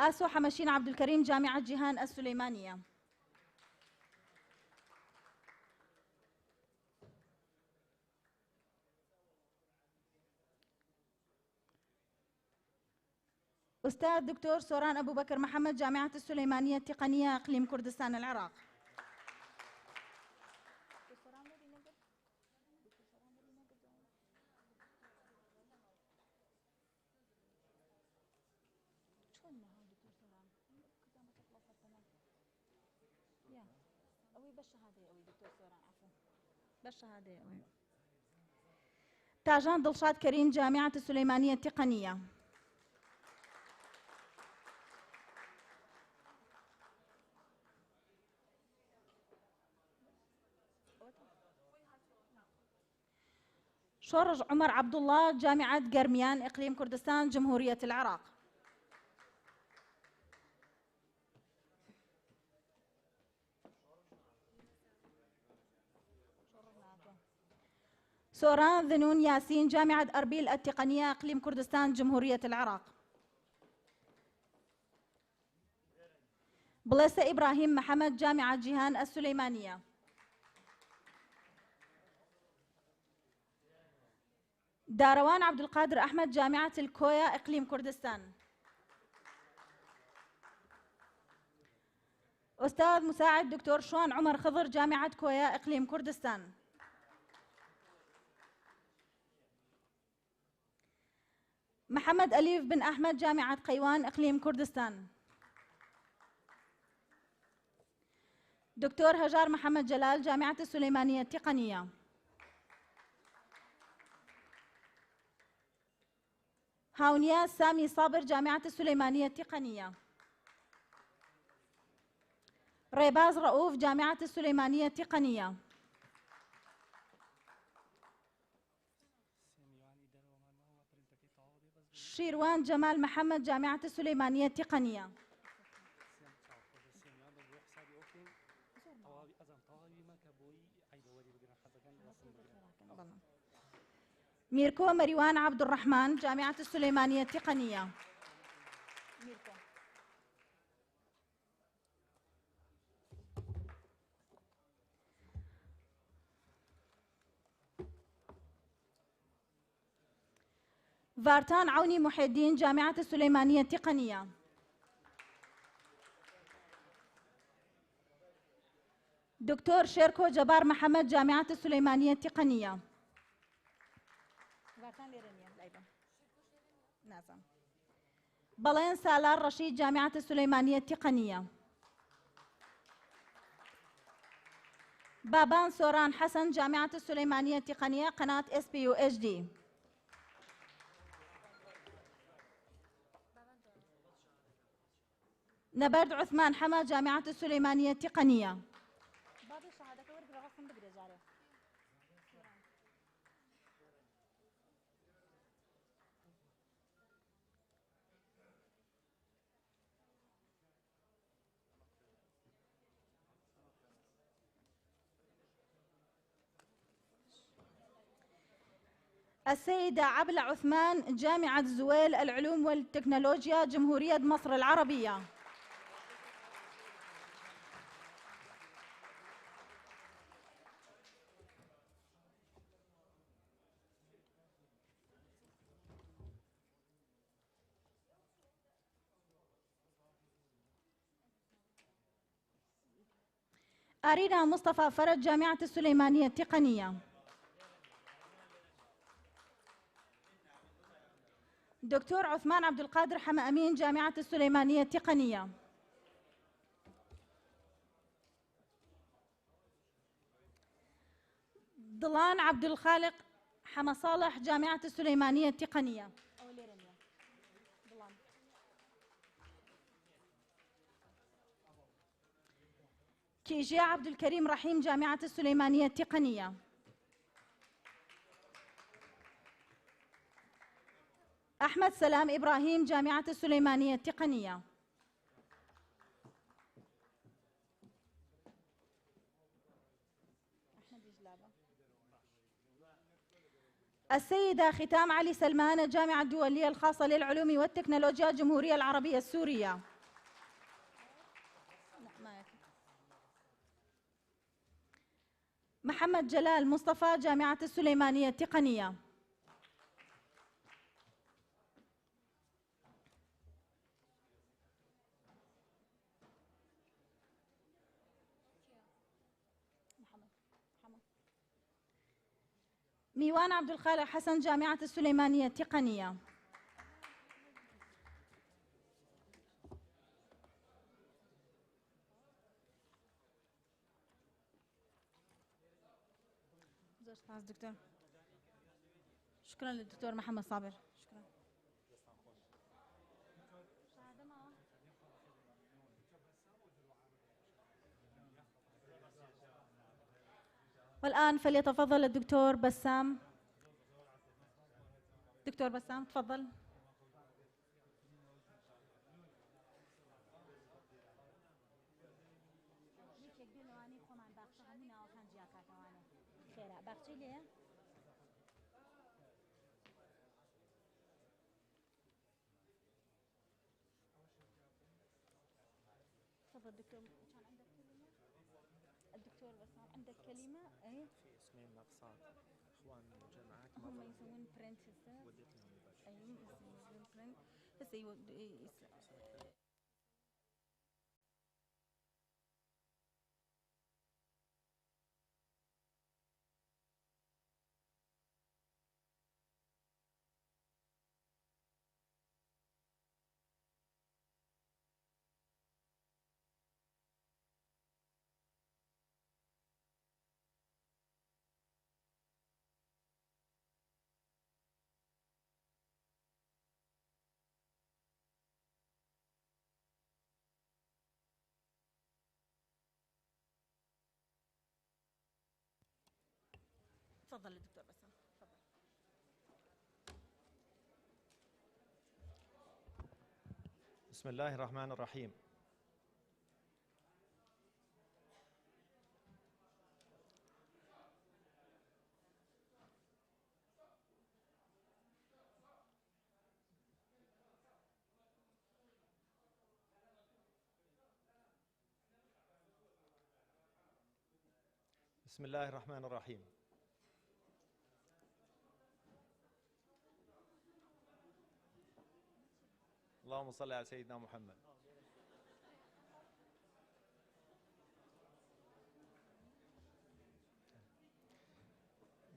آسو حمشين عبد الكريم جامعة جيهان السليمانية. أستاذ دكتور سوران أبو بكر محمد جامعة السليمانية التقنية إقليم كردستان العراق. تاجان دلشاد كريم جامعة السليمانية التقنية. شورج عمر عبد الله جامعة قرميان إقليم كردستان جمهورية العراق. سوران ذنون ياسين جامعة أربيل التقنية إقليم كردستان جمهورية العراق. بليسة إبراهيم محمد جامعة جيهان السليمانية. داروان عبد القادر أحمد جامعة الكويا إقليم كردستان. أستاذ مساعد دكتور شوان عمر خضر جامعة كويا إقليم كردستان. محمد أليف بن أحمد جامعة قيوان إقليم كردستان. دكتور هجار محمد جلال جامعة السليمانية التقنية. هاونيا سامي صابر جامعة السليمانية التقنية. ريباز رؤوف جامعة السليمانية التقنية. شيروان جمال محمد جامعة السليمانية التقنية. ميركو مريوان عبد الرحمن جامعة السليمانية التقنية. فارتان عوني محي الدين جامعة السليمانية التقنية. دكتور شيركو جبار محمد جامعة السليمانية التقنية. بلين سالار رشيد جامعة السليمانية التقنية. بابان سوران حسن جامعة السليمانية التقنية قناة SPUHD. نبرد عثمان حما جامعة السليمانية التقنية. السيدة عبلة عثمان جامعة زويل العلوم والتكنولوجيا جمهورية مصر العربية. أرينا مصطفى فرج جامعة السليمانية التقنية. دكتور عثمان عبد القادر حما أمين جامعة السليمانية التقنية. ضلان عبد الخالق حما صالح جامعة السليمانية التقنية. كيجيا عبد الكريم رحيم جامعة السليمانية التقنية. أحمد سلام إبراهيم جامعة السليمانية التقنية. السيدة ختام علي سلمان الجامعة الدولية الخاصة للعلوم والتكنولوجيا الجمهورية العربية السورية. محمد جلال مصطفى جامعة السليمانية التقنية. ميوان عبد الخالق حسن جامعة السليمانية التقنية. دكتور شكرا للدكتور محمد صابر. شكرا. والآن فليتفضل الدكتور بسام. دكتور بسام تفضل. تفضل دكتور. كان عندك كلمة؟ الدكتور بسام عندك كلمة؟ اي في اسمين ناقصات اخوان جامعات هم يسوون برنت هسه. ايوه يسوون برنت هسه تفضل الدكتور بسام. تفضل. بسم الله الرحمن الرحيم. بسم الله الرحمن الرحيم. اللهم صل على سيدنا محمد.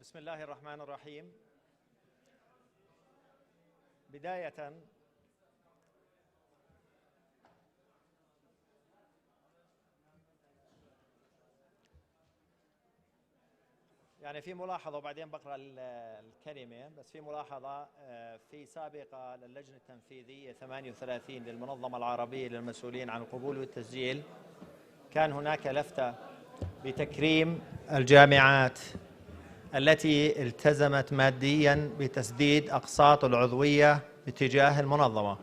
بسم الله الرحمن الرحيم. بداية يعني في ملاحظة وبعدين بقرأ الكلمة، بس في ملاحظة في سابقة للجنة التنفيذية 38 للمنظمة العربية للمسؤولين عن القبول والتسجيل، كان هناك لفتة بتكريم الجامعات التي التزمت ماديا بتسديد أقساط العضوية باتجاه المنظمة.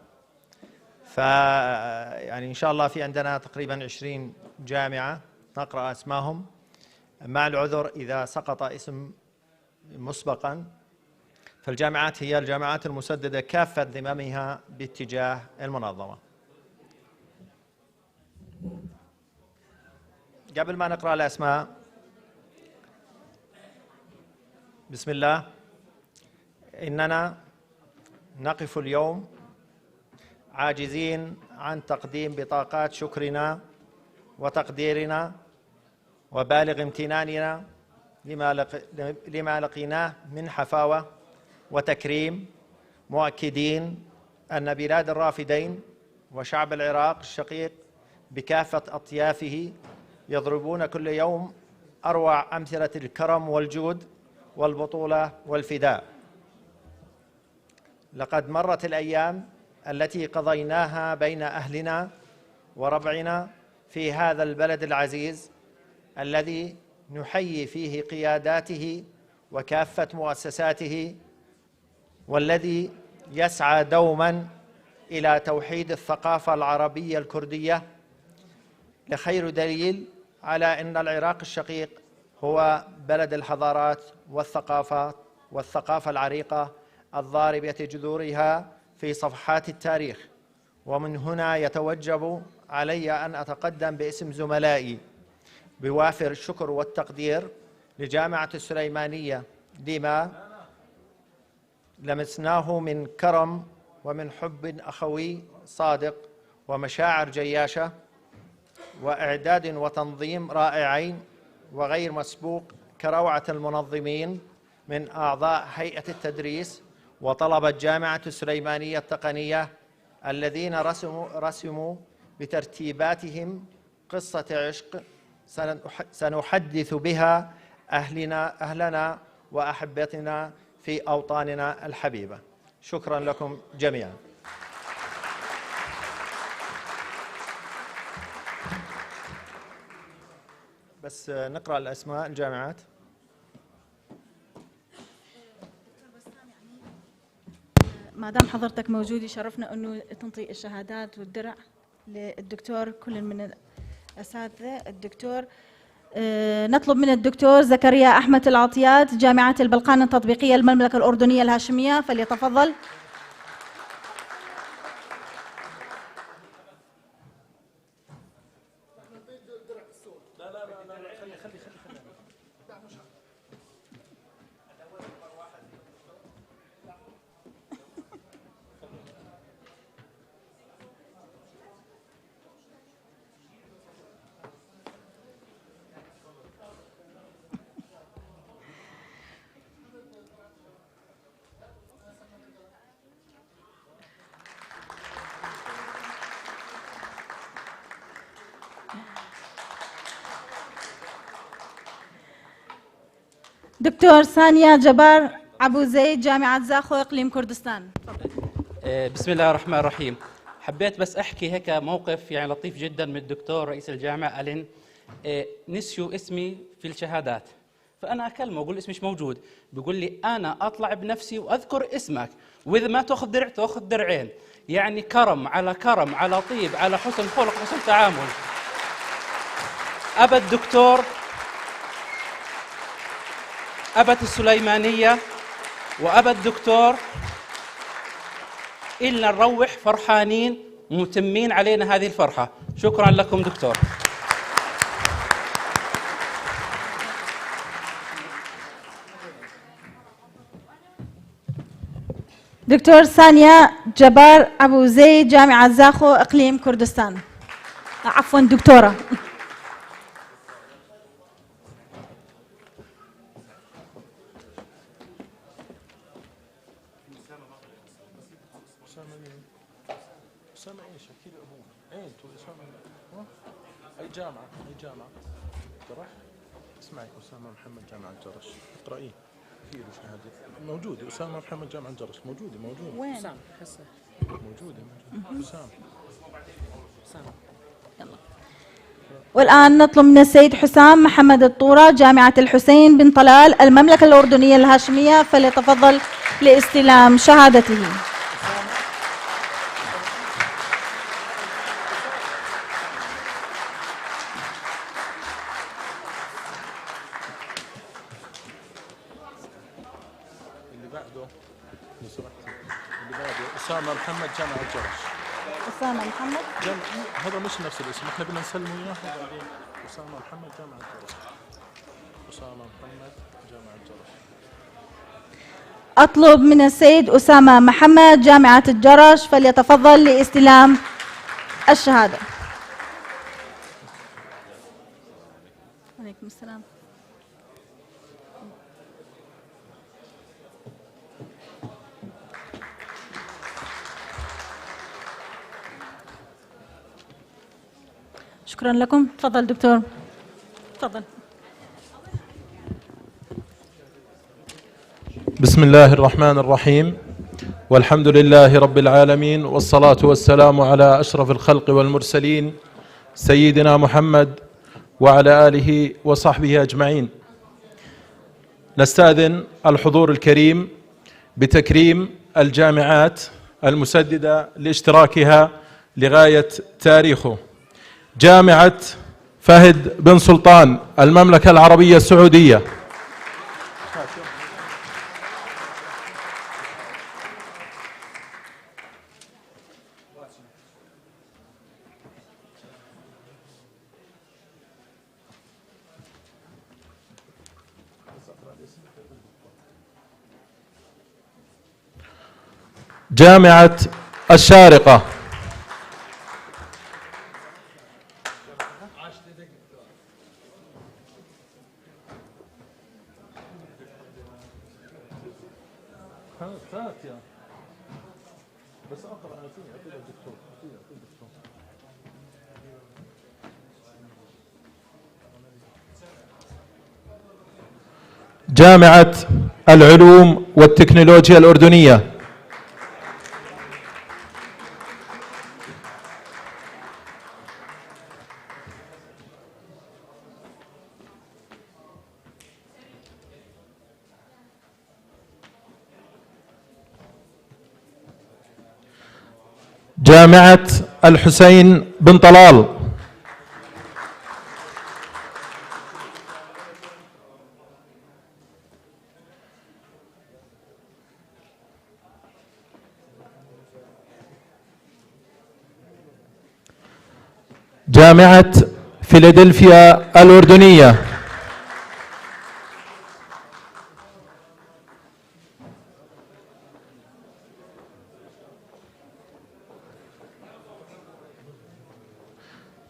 يعني إن شاء الله في عندنا تقريبا 20 جامعة نقرأ أسماهم مع العذر إذا سقط اسم مسبقا، فالجامعات هي الجامعات المسددة كافة ذممها باتجاه المنظمة. قبل ما نقرأ الأسماء، بسم الله، إننا نقف اليوم عاجزين عن تقديم بطاقات شكرنا وتقديرنا وبالغ امتناننا لما لقيناه من حفاوة وتكريم، مؤكدين أن بلاد الرافدين وشعب العراق الشقيق بكافة أطيافه يضربون كل يوم أروع أمثلة الكرم والجود والبطولة والفداء. لقد مرت الأيام التي قضيناها بين أهلنا وربعنا في هذا البلد العزيز الذي نحيي فيه قياداته وكافة مؤسساته، والذي يسعى دوما إلى توحيد الثقافة العربية الكردية، لخير دليل على أن العراق الشقيق هو بلد الحضارات والثقافة العريقة الضاربة جذورها في صفحات التاريخ. ومن هنا يتوجب علي أن أتقدم باسم زملائي بوافر الشكر والتقدير لجامعة السليمانية لما لمسناه من كرم ومن حب أخوي صادق ومشاعر جياشة وإعداد وتنظيم رائعين وغير مسبوق كروعة المنظمين من أعضاء هيئة التدريس وطلبة جامعة السليمانية التقنية الذين رسموا بترتيباتهم قصة عشق سنحدث بها أهلنا وأحبتنا في أوطاننا الحبيبة. شكرا لكم جميعا. بس نقرأ الأسماء الجامعات. ما دام حضرتك موجود يشرفنا أنه تنطي الشهادات والدرع للدكتور كل من الأساتذة. الدكتور نطلب من الدكتور زكريا أحمد العطيات، جامعة البلقان التطبيقية المملكة الأردنية الهاشمية، فليتفضل. دكتور ثانية جبار أبو زيد، جامعة زاخو، إقليم كردستان. بسم الله الرحمن الرحيم. حبيت بس أحكي هيك موقف يعني لطيف جدا من الدكتور رئيس الجامعة. قال نسيوا اسمي في الشهادات، فأنا أكلمه أقول اسمي مش موجود، بيقول لي أنا أطلع بنفسي وأذكر اسمك، وإذا ما تأخذ درع تأخذ درعين. يعني كرم على كرم على طيب على حسن خلق حسن تعامل. أبا الدكتور أبت السليمانية وأبا الدكتور إلنا نروح فرحانين متمين علينا هذه الفرحة. شكرا لكم دكتور. دكتور سانيا جبار أبو زيد جامعة زاخو إقليم كردستان. عفوا دكتورة. أي جامعة جرح. اسمعي أسامة محمد جامعة الجرش، اقرأيه في شهادة موجودة. أسامة محمد جامعة الجرش موجودة. وين؟ أسامة حسة موجودة. أسامة. يلا. والآن نطلب من السيد حسام محمد الطورة جامعة الحسين بن طلال المملكة الأردنية الهاشمية فليتفضل لاستلام شهادته. أسامة محمد جامعة الجرش. أسامة محمد هذا مش نفس الاسم، احنا بدنا نسلمه اياه وبعدين. أسامة محمد جامعة الجرش. أسامة محمد جامعة الجرش. أطلب من السيد أسامة محمد جامعة الجرش فليتفضل لاستلام الشهادة. عليكم السلام. شكرا لكم. تفضل دكتور. تفضل. بسم الله الرحمن الرحيم، والحمد لله رب العالمين، والصلاة والسلام على أشرف الخلق والمرسلين سيدنا محمد وعلى آله وصحبه أجمعين. نستأذن الحضور الكريم بتكريم الجامعات المسددة لاشتراكها لغاية تاريخه. جامعة فهد بن سلطان المملكة العربية السعودية. جامعة الشارقة. جامعة العلوم والتكنولوجيا الأردنية. جامعة الحسين بن طلال. جامعة فيلادلفيا الأردنية.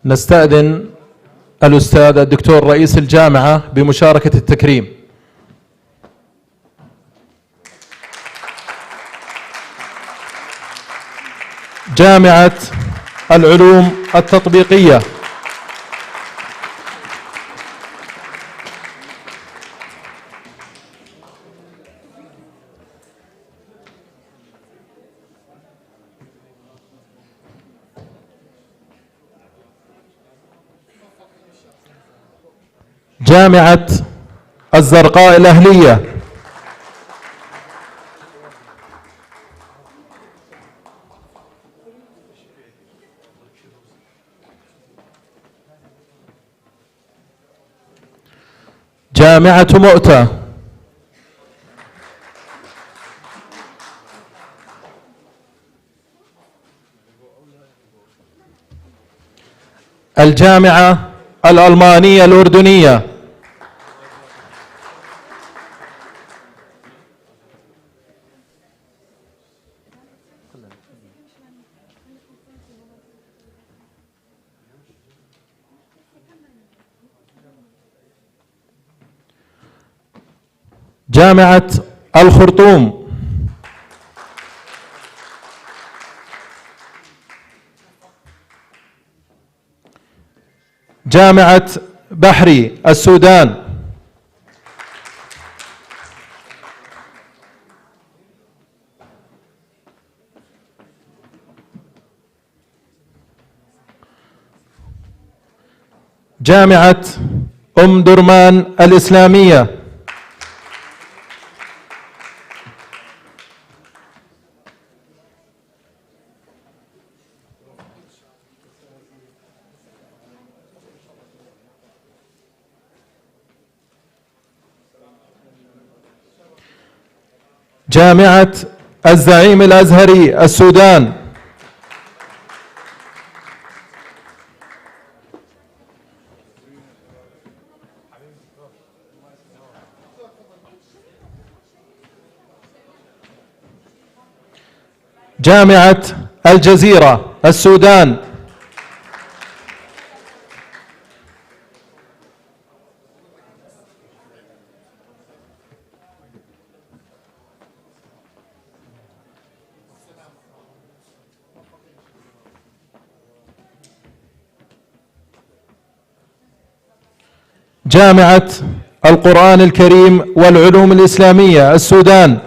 نستأذن الأستاذ الدكتور رئيس الجامعة بمشاركة التكريم. جامعة العلوم التطبيقية. جامعة الزرقاء الأهلية. جامعة مؤتة. الجامعة الألمانية الأردنية. جامعة الخرطوم، جامعة بحري السودان، جامعة أم درمان الإسلامية، جامعة الزعيم الأزهري السودان، جامعة الجزيرة السودان، جامعة القرآن الكريم والعلوم الإسلامية السودان،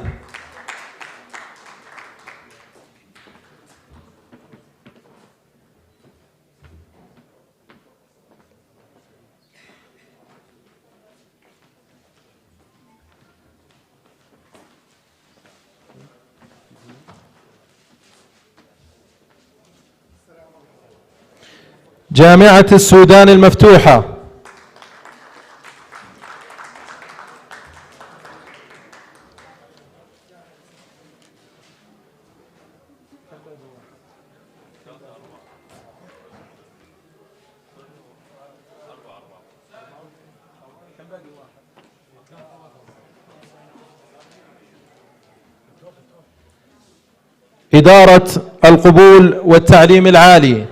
جامعة السودان المفتوحة، إدارة القبول والتعليم العالي،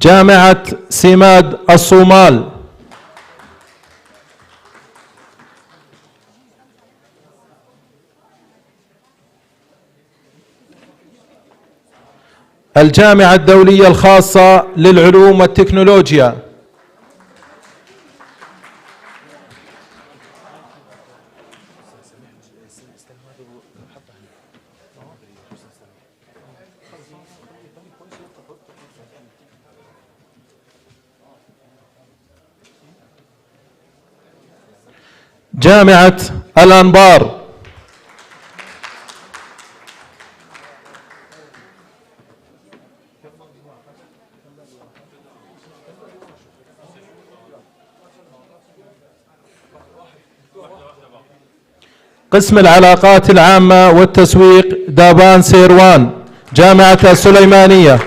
جامعة سماد الصومال، الجامعة الدولية الخاصة للعلوم والتكنولوجيا، جامعة الأنبار، قسم العلاقات العامة والتسويق دابان سيروان، جامعة السليمانية،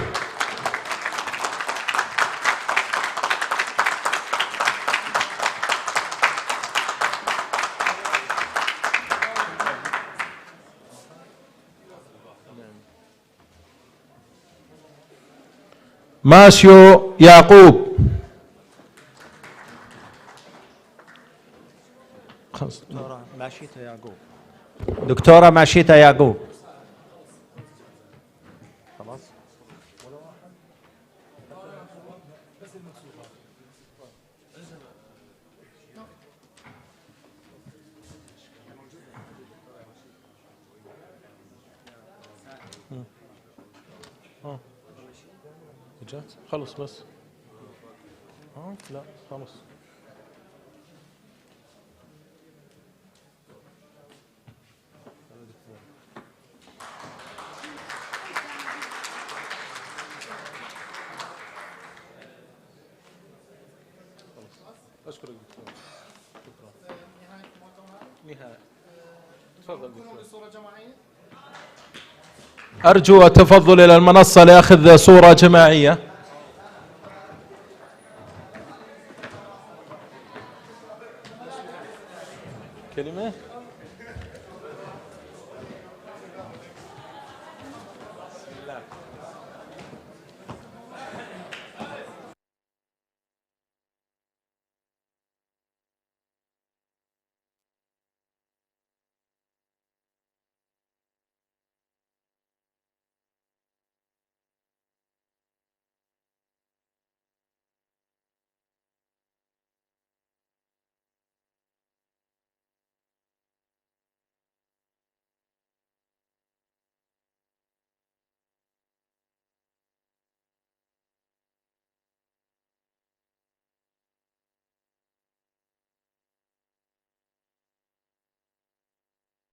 ماشيو يعقوب، دكتورة ماشيتا يعقوب. خلاص. خلص بس. لا خلص. أشكرك دكتور. شكرا. نهاية. تفضل دكتور. صورة جماعية. أرجو التفضل إلى المنصة لأخذ صورة جماعية.